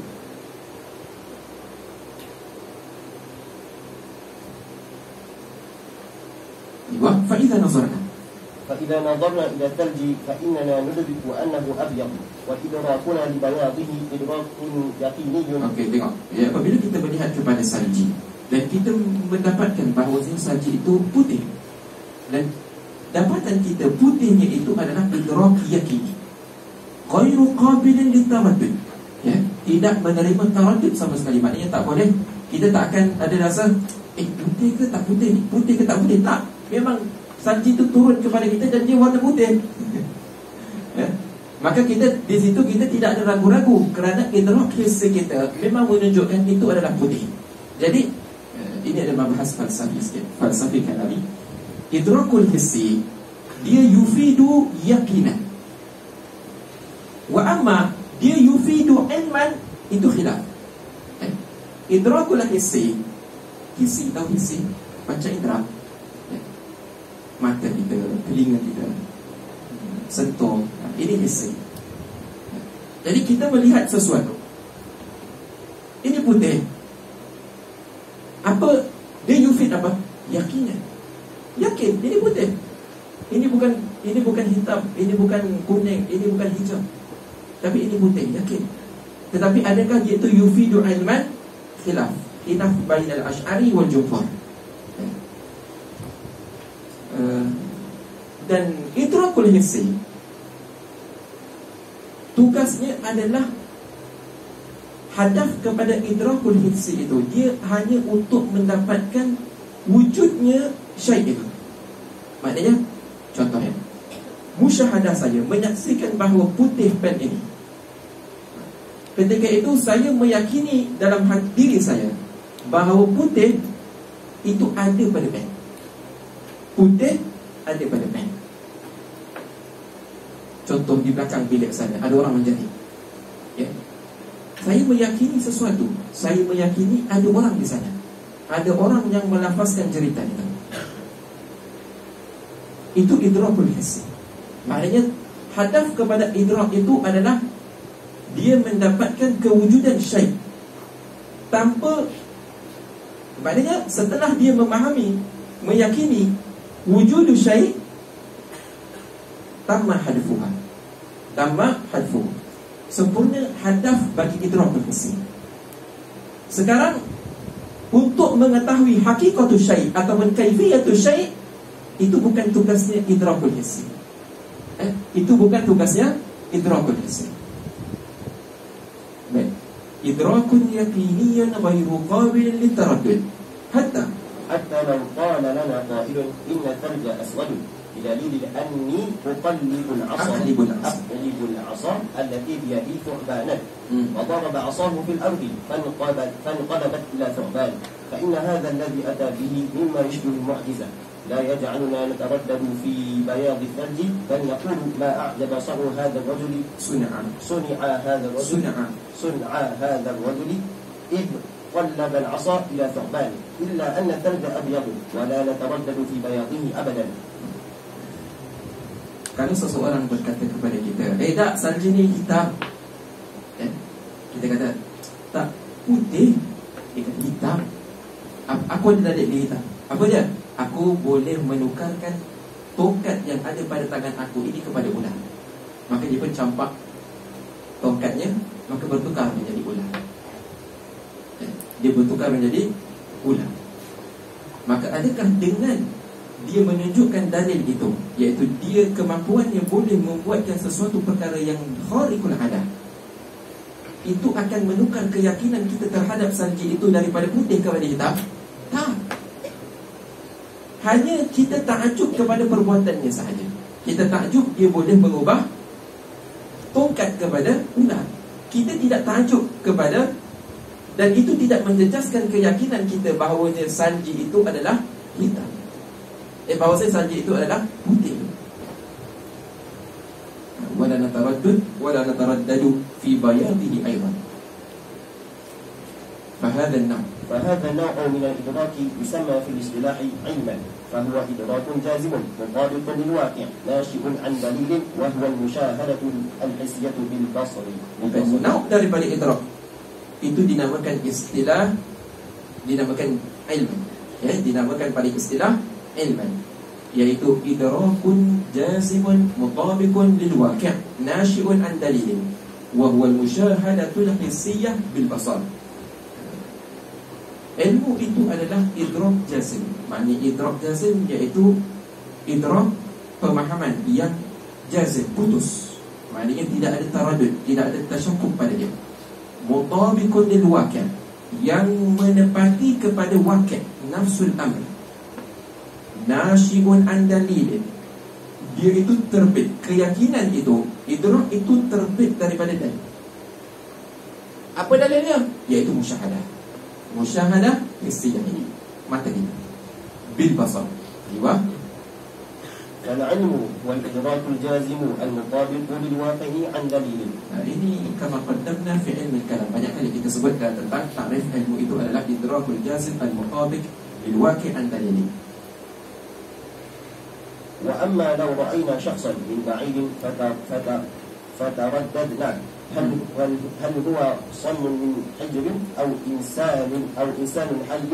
فإذا نظرنا إلى الثلج فإننا ندرك أنه أبيض وإدراكنا لبياضه إدراك يقيني. Okey, tengok. Ya, apabila kita melihat kepada salji dan kita mendapatkan bahawa salji itu putih, dan dapatan kita putihnya itu adalah idrak yaqini, ghairu qabilin litaraddud. Ya, tidak menerima taraddud sama sekali. Maknanya tak boleh, kita tak akan ada rasa putih ke tak putih ni, putih ke tak putih. Tak, memang salji itu turun kepada kita dan dia warna putih. Ya? Maka kita di situ kita tidak ada ragu-ragu, kerana idrak hissi kita memang menunjukkan itu adalah putih. Jadi ini adalah bahas falsafi sikit, falsafi kalami. Idrakul hissi dia yufidu yaqinan, wa amma dia yufidu ilman, itu khilaf. Idrakul hissi, hissi tahu hissi, panca indera, mata kita, telinga kita, sentuh, ini hissi. Jadi kita melihat sesuatu, ini putih, apa dia yufid apa? Yakinan, yakin ini putih. Ini bukan hitam, ini bukan kuning, ini bukan hijau, tapi ini putih, yakin. Tetapi adakah dia itu yufidu ilman? Khilaf bainal Asy'ari wal Jumhur. Dan idrakul hissi tugasnya adalah hadaf kepada idrakul hissi itu, dia hanya untuk mendapatkan wujudnya syai' itu. Maknanya, contohnya, musyahadah saya menyaksikan bahawa putih pen ini. Ketika itu saya meyakini dalam hati diri saya bahawa putih itu ada pada pen. Putih ada pada pen. Contoh di belakang bilik sana ada orang menjahit, ya. Saya meyakini sesuatu, saya meyakini ada orang di sana, ada orang yang melafazkan jeritan itu. Itu idrakul hissi. Maknanya hadaf kepada idrak itu adalah dia mendapatkan kewujudan syai' tanpa, maknanya setelah dia memahami, meyakini wujud syai', tamma hadfuha, sempurna hadaf bagi idrakul hissi. Sekarang untuk mengetahui hakikatu syai' ataupun kaifiyatu syai', itu bukan tugasnya idrakul hissi. Itu bukan tugasnya idrakul hissi. Baik. Idrakun yaqiniyan ghairu qabilin litaraddud. Hatta law qala lana qa'ilun inna tharja aswad bidalil anni uqallibul 'asa allati bi yadi thu'banan wa daraba 'asahu fil ardi fanqalabat ila thu'ban fa inna hadha alladhi ata bihi mimma yushbihu al-mu'jiza لا يجعلنا نتردد في بياض الثلج بل نقول ما أعجب صنع هذا الرجل صنع هذا الرجل إذ قلب العصا إلى ثعبان إلا أن الثلج أبيض ولا نتردد في بياضه أبدا. Kalau seseorang berkata kepada kita, tak, salji ni hitam, kita kata tak, putih, dia kata hitam. Aku ada dalil di hitam. Apa dia? Aku boleh menukarkan tongkat yang ada pada tangan aku ini kepada ular. Maka dia pun campak tongkatnya, maka bertukar menjadi ular. Dia bertukar menjadi ular. Maka adakah dengan dia menunjukkan dalil itu, iaitu dia kemampuannya boleh membuatkan sesuatu perkara yang khariqul adah, itu akan menukar keyakinan kita terhadap salji itu daripada putih kepada hitam? Tak. Hanya kita takjub kepada perbuatannya sahaja. Kita takjub dia boleh mengubah tongkat kepada ular. Kita tidak takjub kepada, dan itu tidak menjejaskan keyakinan kita bahawanya salji itu adalah hitam. Bahawanya salji itu adalah putih. Wala nataraddadu fi bayadihi aydan. فهذا النوع من الإدراك يسمى في الاصطلاح علما، فهو إدراك جازم مطابق للواقع ناشئ عن دليل وهو المشاهدة الحسية بالبصر. Nau'u daripada idrak itu dinamakan istilah, dinamakan ilmu, ya, dinamakan pada istilah ilman, iaitu idrakun jazimun mutabiqun lil waqi' nashi'un an dalilin wa huwa al musyahadatul hissiyah bil basar. Ilmu itu adalah idrak jazim. Maknanya idrak jazim iaitu idrak pemahaman yang jazim, putus. Maknanya tidak ada taradud, tidak ada tasyakkuk pada dia. Mutabiqun lil waqi', yang menepati kepada waqi', nafsul amr. Nashi'un an dalilin, dia itu terbit, keyakinan itu, idrak itu terbit daripada dalil. Apa dalilnya? Iaitu musyahadah. Musyahadah hissiyah ini, mata kita, bil basar. Aywa. Al-ilmu wal idrakul jazimu al-mutabiq lil waqi'i an dalil. Ini kama qaddamna fi ilmi al-kalam. Banyak kali kita sebutkan tentang takrif ilmu itu adalah idrakul jazim al-mutabiq lil waqi' an dalil. Wa amma law ra'ayna shakhsan min ba'id فترددنا هل هو صن من حجر أو إنسان حي،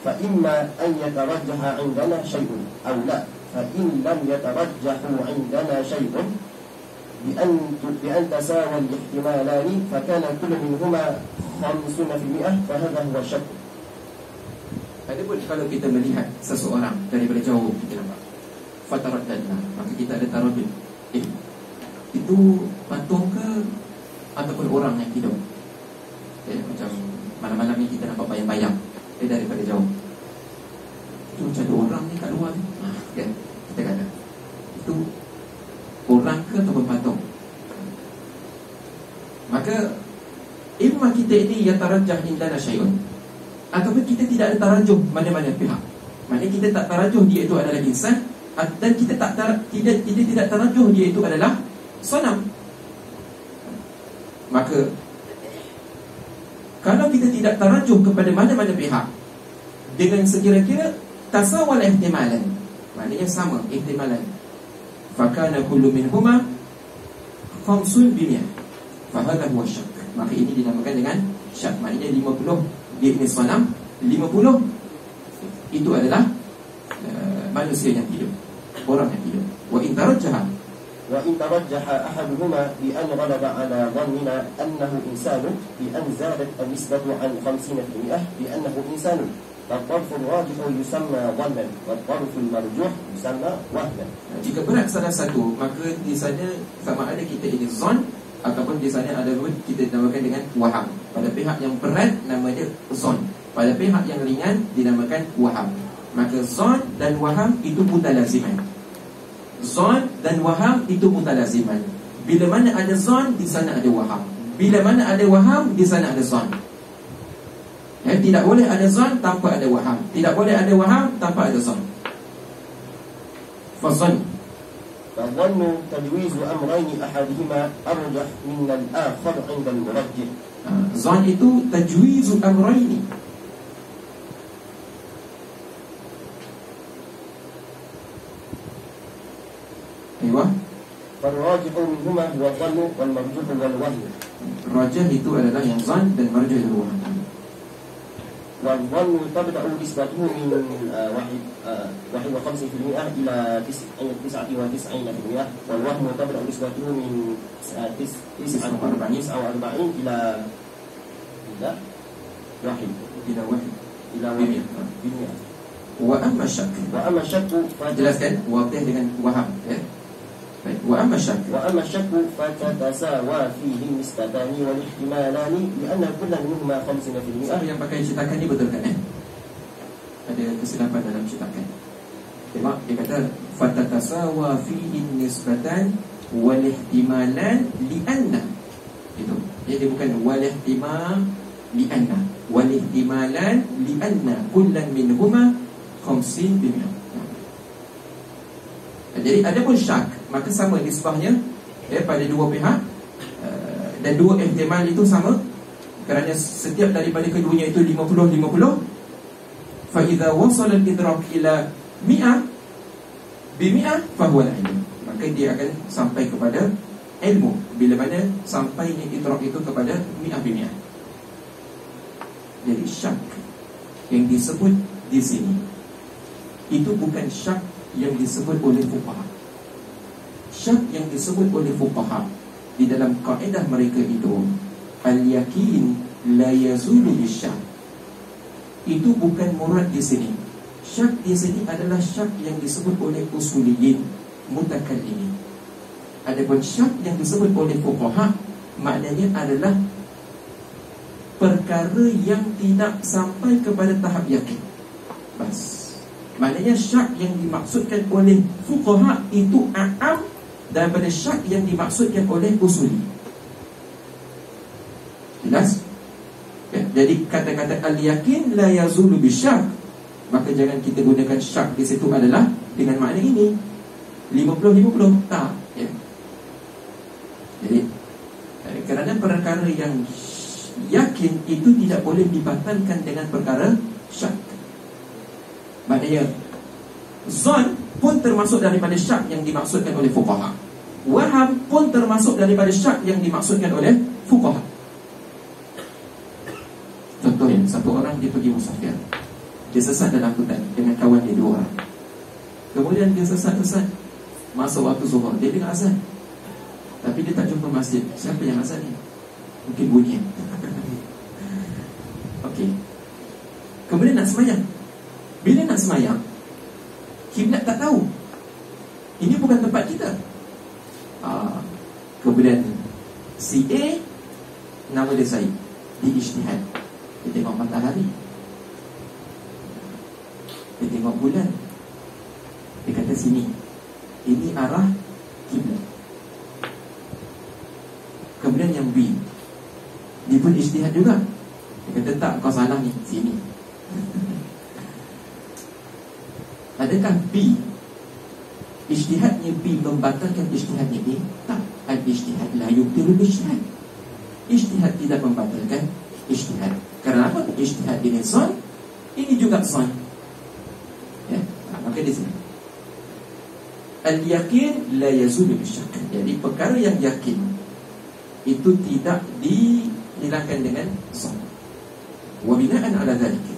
فإما أن يترجح عندنا شيء أو لا، فإن لم يترجح عندنا شيء بأن تساوى الاحتمالان فكان كل منهما 50%، فهذا هو الشك. Adapun kalau kita melihat seseorang daripada jauh, kita nampak fataraddadna, maka kita ada taradud. Itu patung ke ataupun orang yang hidup? Macam malam-malam ni kita nampak bayang-bayang daripada jauh. Itu macam ada orang ni kat luar ni. Kan? Kita kata itu orang ke ataupun patung. Maka imma kita ini yang tarajjah indana syai'un, ataupun kita tidak ada tarajuh mana-mana pihak. Maknanya kita tak tarajuh dia itu adalah insan, dan kita tidak tarajuh dia itu adalah sanam. Maka kalau kita tidak tarajuh kepada mana-mana pihak dengan sekira-kira tasawal ihtimalan, maknanya sama ihtimalan, fakana kullu minhuma 50%, fahadha huwa syak. Maka ini dinamakan dengan syak. Maknanya 50 dia ini sanam, 50 itu adalah manusia yang hidup, orang yang hidup. وإن ترجح أحدهما بأن غلب على ظننا أنه إنسان بأن زادت النسبة عن 50% بأنه إنسان، فالطرف الراجح يسمى ظنا والطرف المرجوح يسمى وهما. Jika berat salah satu, maka di sana sama ada kita ini zon ataupun di sana ada kita namakan dengan waham. Pada pihak yang berat nama dia zon, pada pihak yang ringan dinamakan waham. Maka zon dan waham itu mutalaziman. Zon dan waham itu mutalaziman. Bila mana ada zon, di sana ada waham. Bila mana ada waham, di sana ada zon. Tidak boleh ada zon tanpa ada waham. Tidak boleh ada waham tanpa ada zon. Fazon. فالظن تجويز أمرين أحدهما أرجح من الآخر عند المرجح. Zon itu tajwizu amraini. فالراجح منهما هو الظن والمرجوح هو الوهم. Rajah itu adalah yang zan dan marjuh itu waham. والظن تبدأ نسبته من 51% إلى 99%، والوهم تبدأ نسبته من 49 إلى 1 Wa amma syak. Jelaskan waqih dengan waham, ya. Baik. Wa amma syak فتتساوى فيه النسبتان والاحتمالان لأن كل منهما 50%. Yang pakai cetakan ni betul kan, Ada kesilapan dalam cetakan. Tengok dia kata fatatasawa fihi nisbatan wal ihtimalan li'anna. Itu. Jadi bukan wal ihtimal li'anna, wal ihtimalan li'anna kullan minhuma 50%. Jadi ada pun syak, maka sama nisbahnya pada dua pihak, dan dua ihtimal itu sama kerana setiap daripada keduanya itu 50-50. Fa idza wasala al-idrak ila 100 bi 100 fa huwa al-ilm. Maka dia akan sampai kepada ilmu bila mana sampainya idrak itu kepada 100 bi 100. Jadi syak yang disebut di sini itu bukan syak yang disebut oleh fuqaha. Syak yang disebut oleh fuqaha di dalam kaedah mereka itu al-yakin la yazulu bisyak. Itu bukan murad di sini. Syak di sini adalah syak yang disebut oleh usuliyin, mutakallimin. Adapun syak yang disebut oleh fuqaha maknanya adalah perkara yang tidak sampai kepada tahap yakin. Bas. Maknanya syak yang dimaksudkan oleh fuqaha itu a'am daripada syak yang dimaksudkan oleh usuli. Jelas? Ya, jadi kata-kata al-yakin la yazulu bisyak, maka jangan kita gunakan syak di situ adalah dengan makna ini 50-50, tak, ya. Jadi kerana perkara yang yakin itu tidak boleh dibatalkan dengan perkara syak. Maknanya zon pun termasuk daripada syak yang dimaksudkan oleh fuqaha. Waham pun termasuk daripada syak yang dimaksudkan oleh fuqaha. Contohnya, satu orang dia pergi musafir, dia sesat dalam hutan dengan kawan dia 2 orang. Kemudian dia sesat-sesat masa waktu zuhur, dia dengar azan, tapi dia tak jumpa masjid. Siapa yang azan ni? Mungkin bunyi. Okey. Kemudian nak sembahyang. Bila nak sembahyang, kiblat tak tahu. Ini bukan tempat kita. Kemudian si A, nama dia Zaid, dia ijtihad. Dia tengok matahari, dia tengok bulan, dia kata sini, ini arah kiblat. Kemudian yang B, dia pun ijtihad juga. Dia kata tak, kau salah ni, sini. Adakah B, ijtihadnya B membatalkan ijtihadnya A? Tak. Al-ijtihad la yubtilu ijtihad. Ijtihad tidak membatalkan ijtihad. Kerana apa? Ijtihad ini zon, ini juga zon, ya? Maka di sini al-yakin la yazulu bisyak. Jadi perkara yang yakin itu tidak dihilangkan dengan zon. Wa bina'an ala dhalik,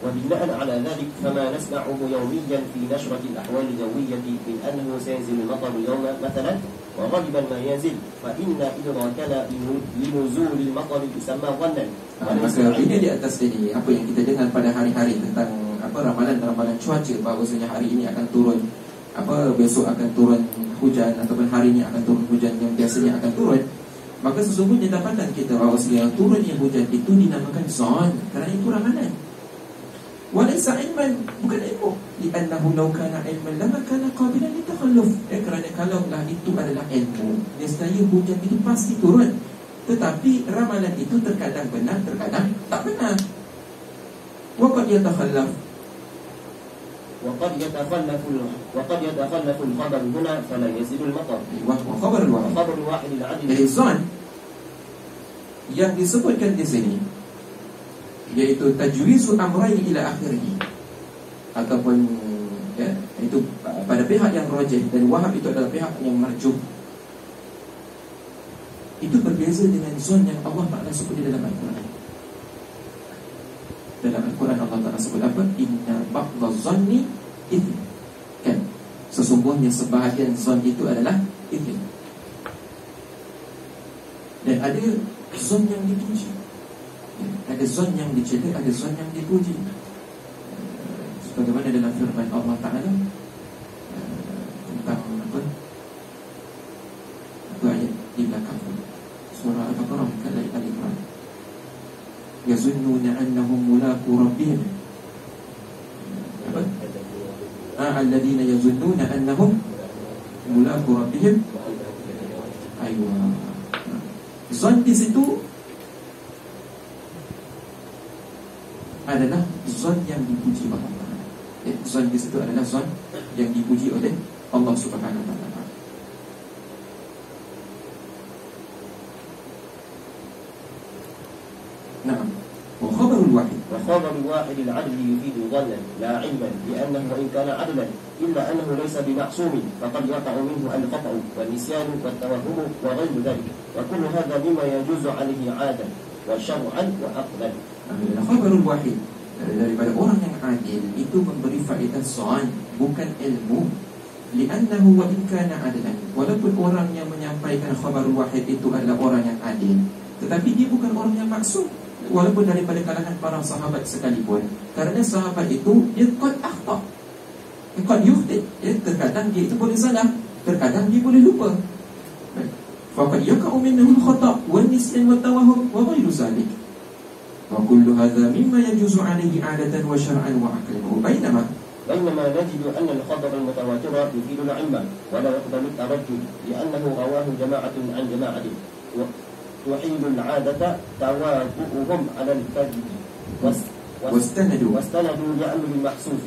فما نسمعه يوميا في نشرة الأحوال الجوية من أنه سينزل المطر اليوم مثلا، وغالبا ما ينزل، فإن إدراكنا لنزول المطر يسمى ظنا. Maka ini di atas ini apa yang kita dengar pada hari-hari tentang ramalan cuaca, bahawasanya hari ini akan turun besok akan turun hujan, ataupun hari ini akan turun hujan yang biasanya akan turun. Maka sesungguhnya dapatan kita bahawasanya turunnya hujan itu dinamakan zon, kerana itu ramalan. Walaysa ilman, bukan ilmu. Li'annahu law kana ilman lama kana qabilan litakhalluf. Kerana kalaulah itu adalah ilmu, nescaya hujan itu pasti turun. Tetapi ramalan itu terkadang benar, terkadang tak benar. Wa qad yatakhallaf, وقد يتخلف الخبر هنا فلا يزيد المطر. وخبر الواحد العدل. Jadi zon yang disebutkan di sini yaitu tajwizu amrayn ila akhirih, ataupun ya, itu pada pihak yang rajih, dan wahab itu adalah pihak yang marjuh. Itu berbeza dengan zon yang Allah Ta'ala sebut di dalam Al-Quran. Dalam Al-Quran Al-Quran Allah Ta'ala sebut apa? Inna ba'dha zanni ithim. Kan? Sesungguhnya sebahagian zon itu adalah ithim. Dan ada zon yang dipuji, ada zon yang dicela, ada zon yang dipuji. Sebagaimana dalam firman Allah Ta'ala tentang apa? Itu ayat di belakang surah Al-Baqarah ayat Al-Imran. Yazunnuna annahum mulaqu rabbihim. Apa? Alladhina yazunnuna annahum mulaqu rabbihim. Aywa. Zon di situ adalah zon yang dipuji oleh Allah. Zon di situ adalah zon yang dipuji oleh Allah Subhanahu wa taala. نعم. وخبر الواحد العدل يفيد ظنا لا علما لأنه وإن كان عدلا إلا أنه ليس بمعصوم فقد يقع منه الخطأ والنسيان والتوهم وغير ذلك وكل هذا مما يجوز عليه عادة وشرعا وعقلا. خبر الواحد daripada orang yang adil itu memberi faedah zon, bukan ilmu. Li'annahu wa in kana adlan, walaupun orang yang menyampaikan khabarul wahid itu adalah orang yang adil, tetapi dia bukan orang yang maksum, walaupun daripada kalangan para sahabat sekalipun. Kerana sahabat itu dia qad akhta, qad yukhti, terkadang dia itu boleh salah, terkadang dia boleh lupa. Faqad yaqa'u minhu al-khata' wan nisyan wa tawahhum wa ghairu zalik. Wa kullu hadha mimma yajuzu 'alayhi 'adatan wa syar'an wa 'aqlan. بينما نجد أن الخبر المتواتر يفيد العلم ولا يقبل التردد لأنه رواه جماعة عن جماعة وحيد العادة توافقهم على الكذب واستندوا لأمر المحسوس.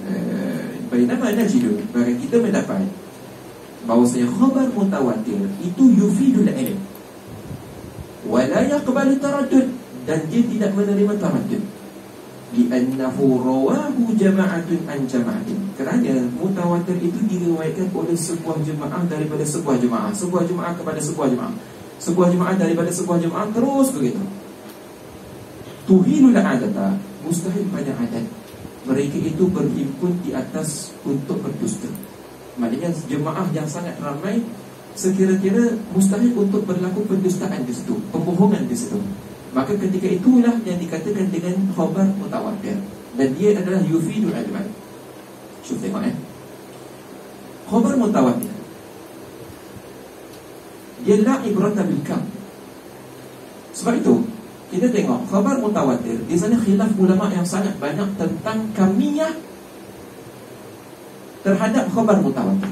بينما نجد bagi kita mendapat bahawasanya khabar mutawatir itu yufidul ilm wala yaqbalu taraddud, dan dia tidak menerima taraddud. Li'annahu rawahu jama'atun an jama'atin, kerana mutawatir itu diriwayatkan oleh sebuah jemaah daripada sebuah jemaah, sebuah jemaah kepada sebuah jemaah, sebuah jemaah daripada sebuah jemaah, terus begitu. Tuhilul adata, mustahil pada adat mereka itu berhimpun di atas untuk berdusta. Maknanya jemaah yang sangat ramai, sekira-kira mustahil untuk berlaku pendustaan di situ, pembohongan di situ. Maka ketika itulah yang dikatakan dengan khabar mutawatir, dan dia adalah yufidul ilman. Syuf tengok khabar mutawatir dia la ibrata bil kam. Sebab itu kita tengok khabar mutawatir di sana khilaf ulama yang sangat banyak tentang kamiyah terhadap khabar mutawatir.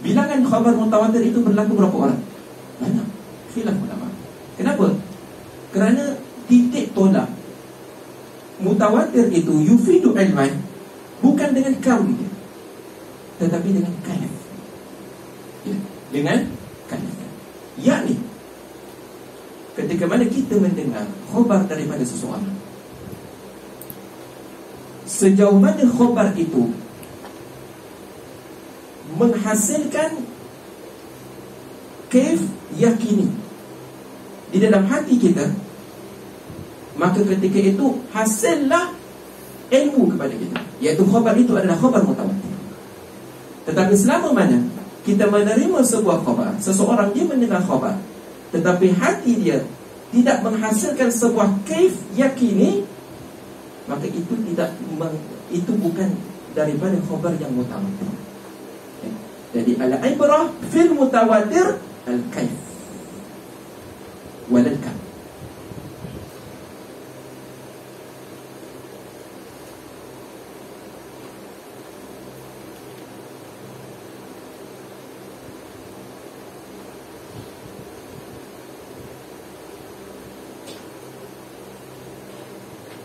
Bilangan khabar mutawatir itu berlaku berapa orang? Banyak. Khilaf ulama. Kenapa? Kerana titik tolak mutawatir itu yufidu ilman bukan dengan kam, tetapi dengan kaif. Dengan kaif. Yakni ketika mana kita mendengar khabar daripada seseorang, sejauh mana khabar itu menghasilkan kaif yakini di dalam hati kita, maka ketika itu hasillah ilmu kepada kita, iaitu khabar itu adalah khabar mutawatir. Tetapi selama mana kita menerima sebuah khabar, seseorang dia mendengar khabar, tetapi hati dia tidak menghasilkan sebuah kaif yakini, maka itu itu bukan daripada khabar yang mutawatir. Jadi al-ibrah fil mutawatir al-kaif walal kam.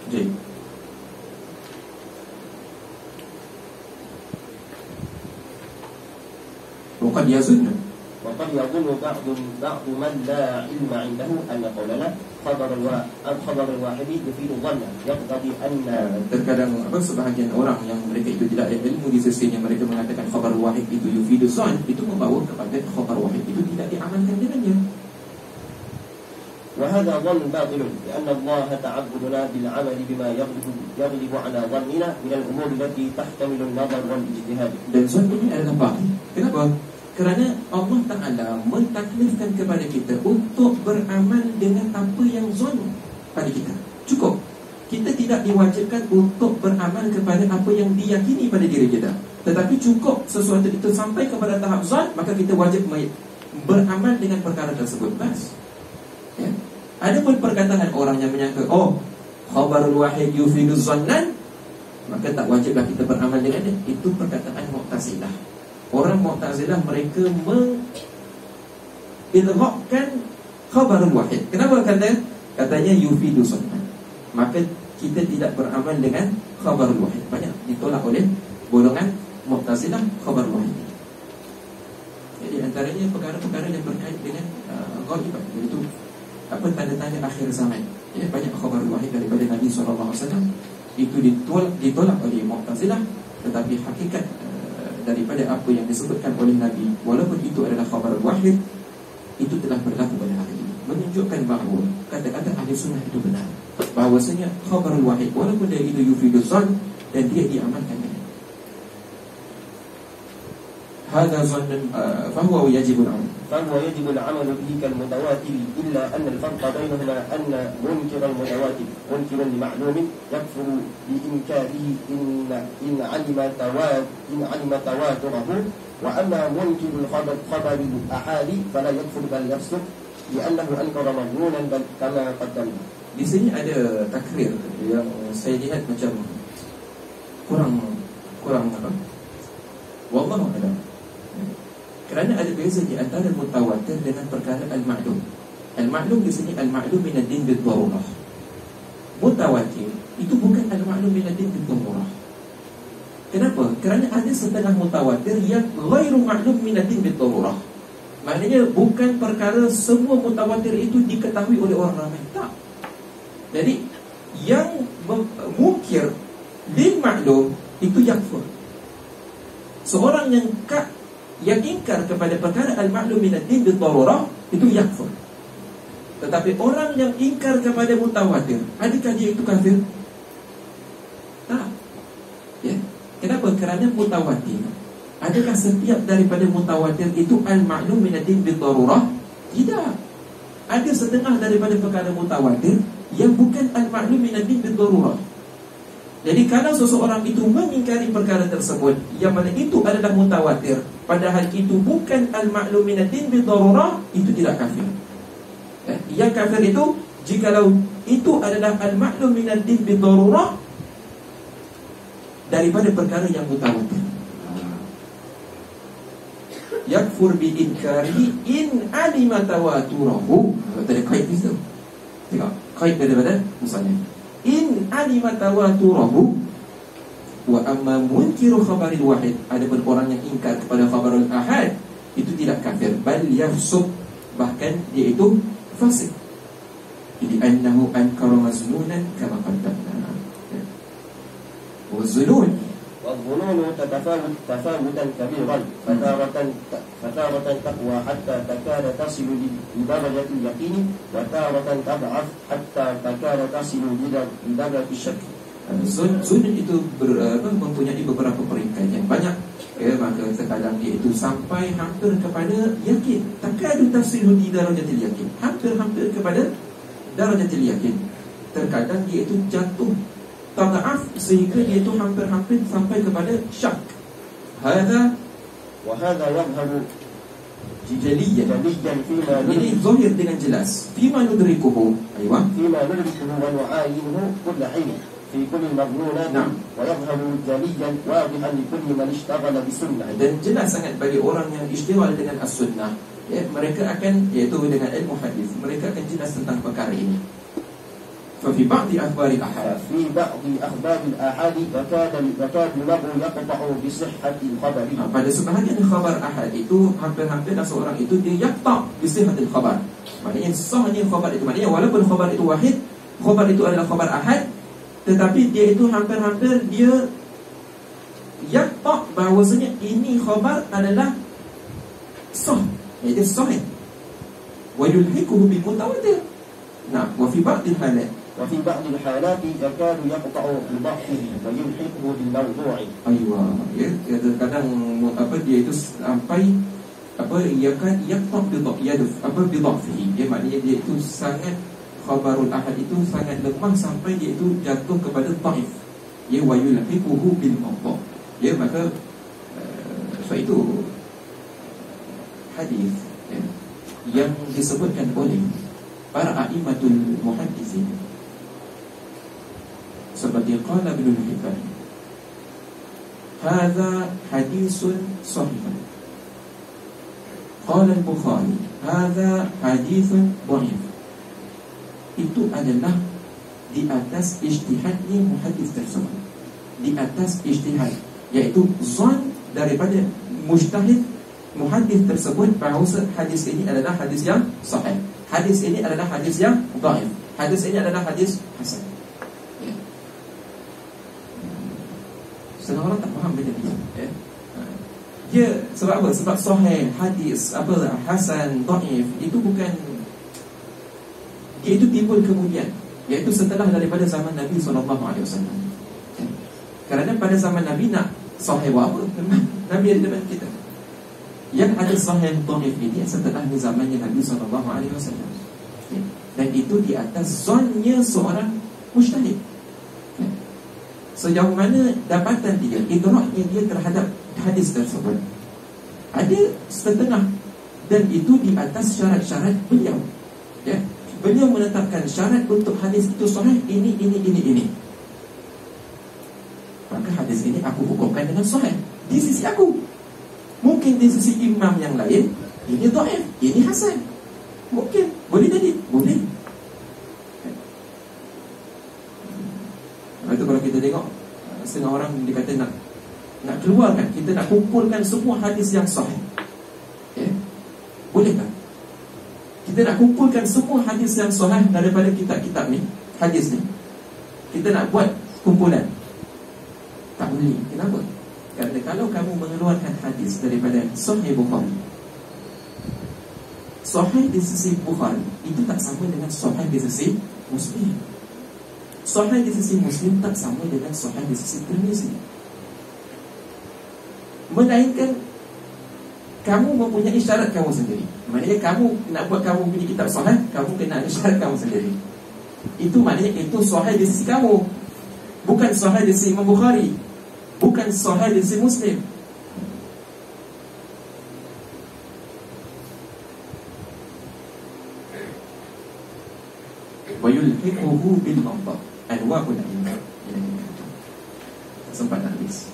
Jadi وقد يظن بعض من لا علم عنده أن قولنا خبر الواحد يفيد الظن يقتضي أن. Terkadang sebahagian orang yang mereka itu tidak ada ilmu di sisinya, mereka mengatakan khabar wahid itu yufidu zon, itu membawa kepada khabar wahid itu tidak diamalkan dengannya. وهذا وهذا ظن باطل لأن الله تعبدنا بالعمل بما يغلب على ظننا من الأمور التي تحتمل النظر والاجتهاد. Dan zon ini adalah batil. Kenapa? Kerana Allah Ta'ala mentaklifkan kepada kita untuk beramal dengan apa yang zon pada kita. Cukup. Kita tidak diwajibkan untuk beramal kepada apa yang diyakini pada diri kita. Tetapi cukup sesuatu itu sampai kepada tahap zon, maka kita wajib beramal dengan perkara tersebut. Bas. Ya. Ada pun perkataan orang yang menyangka, oh, khabarul wahid yufidu zannan, maka tak wajiblah kita beramal dengan dia. Itu perkataan Mu'tazilah. Orang Mu'tazilah mereka mengilghaqkan khabarul wahid. Kenapa katanya yufidu zannan? Maka kita tidak beramal dengan khabarul wahid. Banyak ditolak oleh golongan Mu'tazilah khabarul wahid. Jadi antaranya perkara-perkara yang berkait dengan ghaibah, iaitu apa tanda-tanda akhir zaman. Ya, banyak khabar wahid daripada Nabi SAW itu ditolak oleh Mu'tazilah, tetapi hakikat daripada apa yang disebutkan oleh Nabi, walaupun itu adalah khabar wahid, itu telah berlaku pada hari ini, menunjukkan bahawa kata-kata ahli sunnah itu benar, bahawasanya khabar wahid walaupun dia itu yufidu zan dan dia diamalkan. هذا ظن فهو يجب العمل به كالمتواتر إلا أن الفرق بينهما أن منكر المتواتر منكر لمعلوم يكفر بإنكاره إن علم تواتره، وأما منكر الخبر الأحادي فلا يكفر بل يفسق لأنه أنكر مظنونا بل كما قدمنا. Di sini ada takrir yang saya lihat macam kurang apa? Wallahu a'lam. Kerana ada beza di antara mutawatir dengan perkara al-ma'lum. Al-ma'lum di sini al-ma'lum min ad-din bid-darurah. Mutawatir itu bukan al-ma'lum min ad-din bid-darurah. Kenapa? Kerana ada setengah mutawatir yang ghairu ma'lum min ad-din bid-darurah. Maknanya bukan perkara semua mutawatir itu diketahui oleh orang ramai. Tak. Jadi yang mungkir lil ma'lum itu yakfur. Seorang yang ingkar kepada perkara al-ma'lum min ad-din bid-darurah itu yakfur. Tetapi orang yang ingkar kepada mutawatir, adakah dia itu kafir? Tak. Ya. Kenapa? Kerana mutawatir, adakah setiap daripada mutawatir itu al-ma'lum min ad-din bid-darurah? Tidak. Ada setengah daripada perkara mutawatir yang bukan al-ma'lum min ad-din bid-darurah. Jadi kalau seseorang itu mengingkari perkara tersebut, yang mana itu adalah mutawatir, padahal itu bukan al-ma'lum min ad-din bid-darurah, itu tidak kafir. Yang kafir itu jikalau itu adalah al-ma'lum min ad-din bid-darurah daripada perkara yang mutawatir. Yakfur bi-inkarihi in alima tawaturahu. Tadi kait itu. Tengok, kait daripada misalnya in alima tawaturahu wa amma munkiru khabaril wahid. Adapun orang yang ingkar kepada khabarul ahad itu tidak kafir, bal yafsuq, bahkan dia itu fasik. Jadi annahu ankara mazmunan kama qaddamna. Wa zulun والظنون تتفاوت تفاوتا كبيرا فتارة تقوى حتى تكاد تصل لدرجة اليقين وتارة تضعف حتى تكاد تصل لدرجة الشك. Zun itu mempunyai beberapa peringkat yang banyak, ya, maka terkadang dia itu sampai hampir kepada yakin, takadu tasilu di darajatil yakin, hampir kepada darajatil yakin. Terkadang dia itu jatuh tad'af sehingga dia itu hampir sampai kepada syak. Hadza wa hadza yadhhabu jaliyan fima ini zahir dengan jelas fima nudrikuhu aywa fima nudrikuhu wa nu'ayinuhu kull hin fi kulli madmunat wa yadhhabu jaliyan wadihan li kulli man ishtaghala bi sunnah. Dan jelas sangat bagi orang yang istighfar dengan as-sunnah, ya, mereka akan, yaitu dengan ilmu hadis, mereka akan jelas tentang perkara ini. ففي بعض أخبار الأحاد يكاد المرء يقطع بصحة الخبر. Pada sebahagian khabar ahad itu hampir seorang itu dia yaqta bisihhatil khabar. Maknanya sahnya khabar itu, maknanya walaupun khabar itu wahid, khabar itu adalah khabar ahad, tetapi dia itu hampir dia yaqta bahawasanya ini khabar adalah sah, iaitu sahih. Wa yulhiquhu bil mutawatir. Nah, wa fi ba'dil halat. وفي بعض الحالات يكاد يقطع بضعفه ويلحقه بالموضوع. Aywa, ya, kadang-kadang dia itu sampai yaqta'u bidha'fihi. Dia maknanya dia itu sangat, khabarul ahad itu sangat lemah sampai dia itu jatuh kepada dhaif. Ya, wa yulhiquhu bil mawdu'. Ya, maka sebab itu hadis ya, yang disebutkan oleh para a'immatul muhaddisin seperti qala Ibnu Hibban, hadza hadisun sahih. Qala al-Bukhari, hadza hadithun dhaif. Itu adalah di atas ijtihadnya muhaddis tersebut, di atas ijtihad, yaitu zon daripada mujtahid muhaddis tersebut bahawa hadis ini adalah hadis yang sahih, hadis ini adalah hadis yang dhaif, hadis ini adalah hadis hasan. Setengah orang tak faham benda ni ya. Dia sebab apa? Sebab sahih, hadis, hasan, dhaif itu bukan, dia itu timbul kemudian, iaitu setelah daripada zaman Nabi SAW. Kerana pada zaman Nabi nak sahih apa? Nabi ada depan kita. Yang ada sahih, dhaif ini setelah zamannya Nabi SAW. Dan itu di atas zonnya seorang mujtahid. Sejauh mana dapatan dia, idraknya dia terhadap hadis tersebut, ada setengah, dan itu di atas syarat-syarat beliau ya. Beliau menetapkan syarat untuk hadis itu sahih, ini. Maka hadis ini aku hukumkan dengan sahih di sisi aku. Mungkin di sisi imam yang lain ini dhaif, ini hasan. Mungkin, boleh jadi, boleh. Itu kalau kita tengok setengah orang dikata nak keluarkan, kita nak kumpulkan semua hadis yang sahih ya? Boleh tak? Kita nak kumpulkan semua hadis yang sahih daripada kitab-kitab ni, hadis ni, kita nak buat kumpulan. Tak boleh. Kenapa? Kerana kalau kamu mengeluarkan hadis daripada Sahih Bukhari, sahih di sisi Bukhari itu tak sama dengan sahih di sisi Muslim. Sahih di sisi Muslim tak sama dengan sahih di sisi Tirmizi. Melainkan kamu mempunyai syarat kamu sendiri. Maknanya kamu nak buat kamu punya kitab sahih, kamu kena ada syarat kamu sendiri. Itu maknanya itu sahih di sisi kamu, bukan sahih di sisi Imam Bukhari, bukan sahih di sisi Muslim. Wa yulhiquhu bil mawdu'. Anwa'ul ilm. Sempat habis.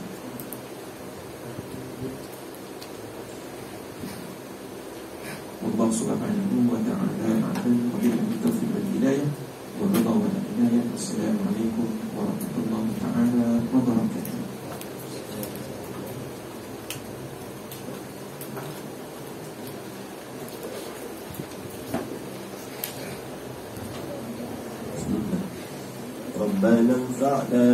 Allah subhanahu wa ta'ala a'lam wa billahi taufiq wal hidayah wa ridha wal inayah. Wassalamualaikum warahmatullahi ta'ala wabarakatuh. ربنا انفعنا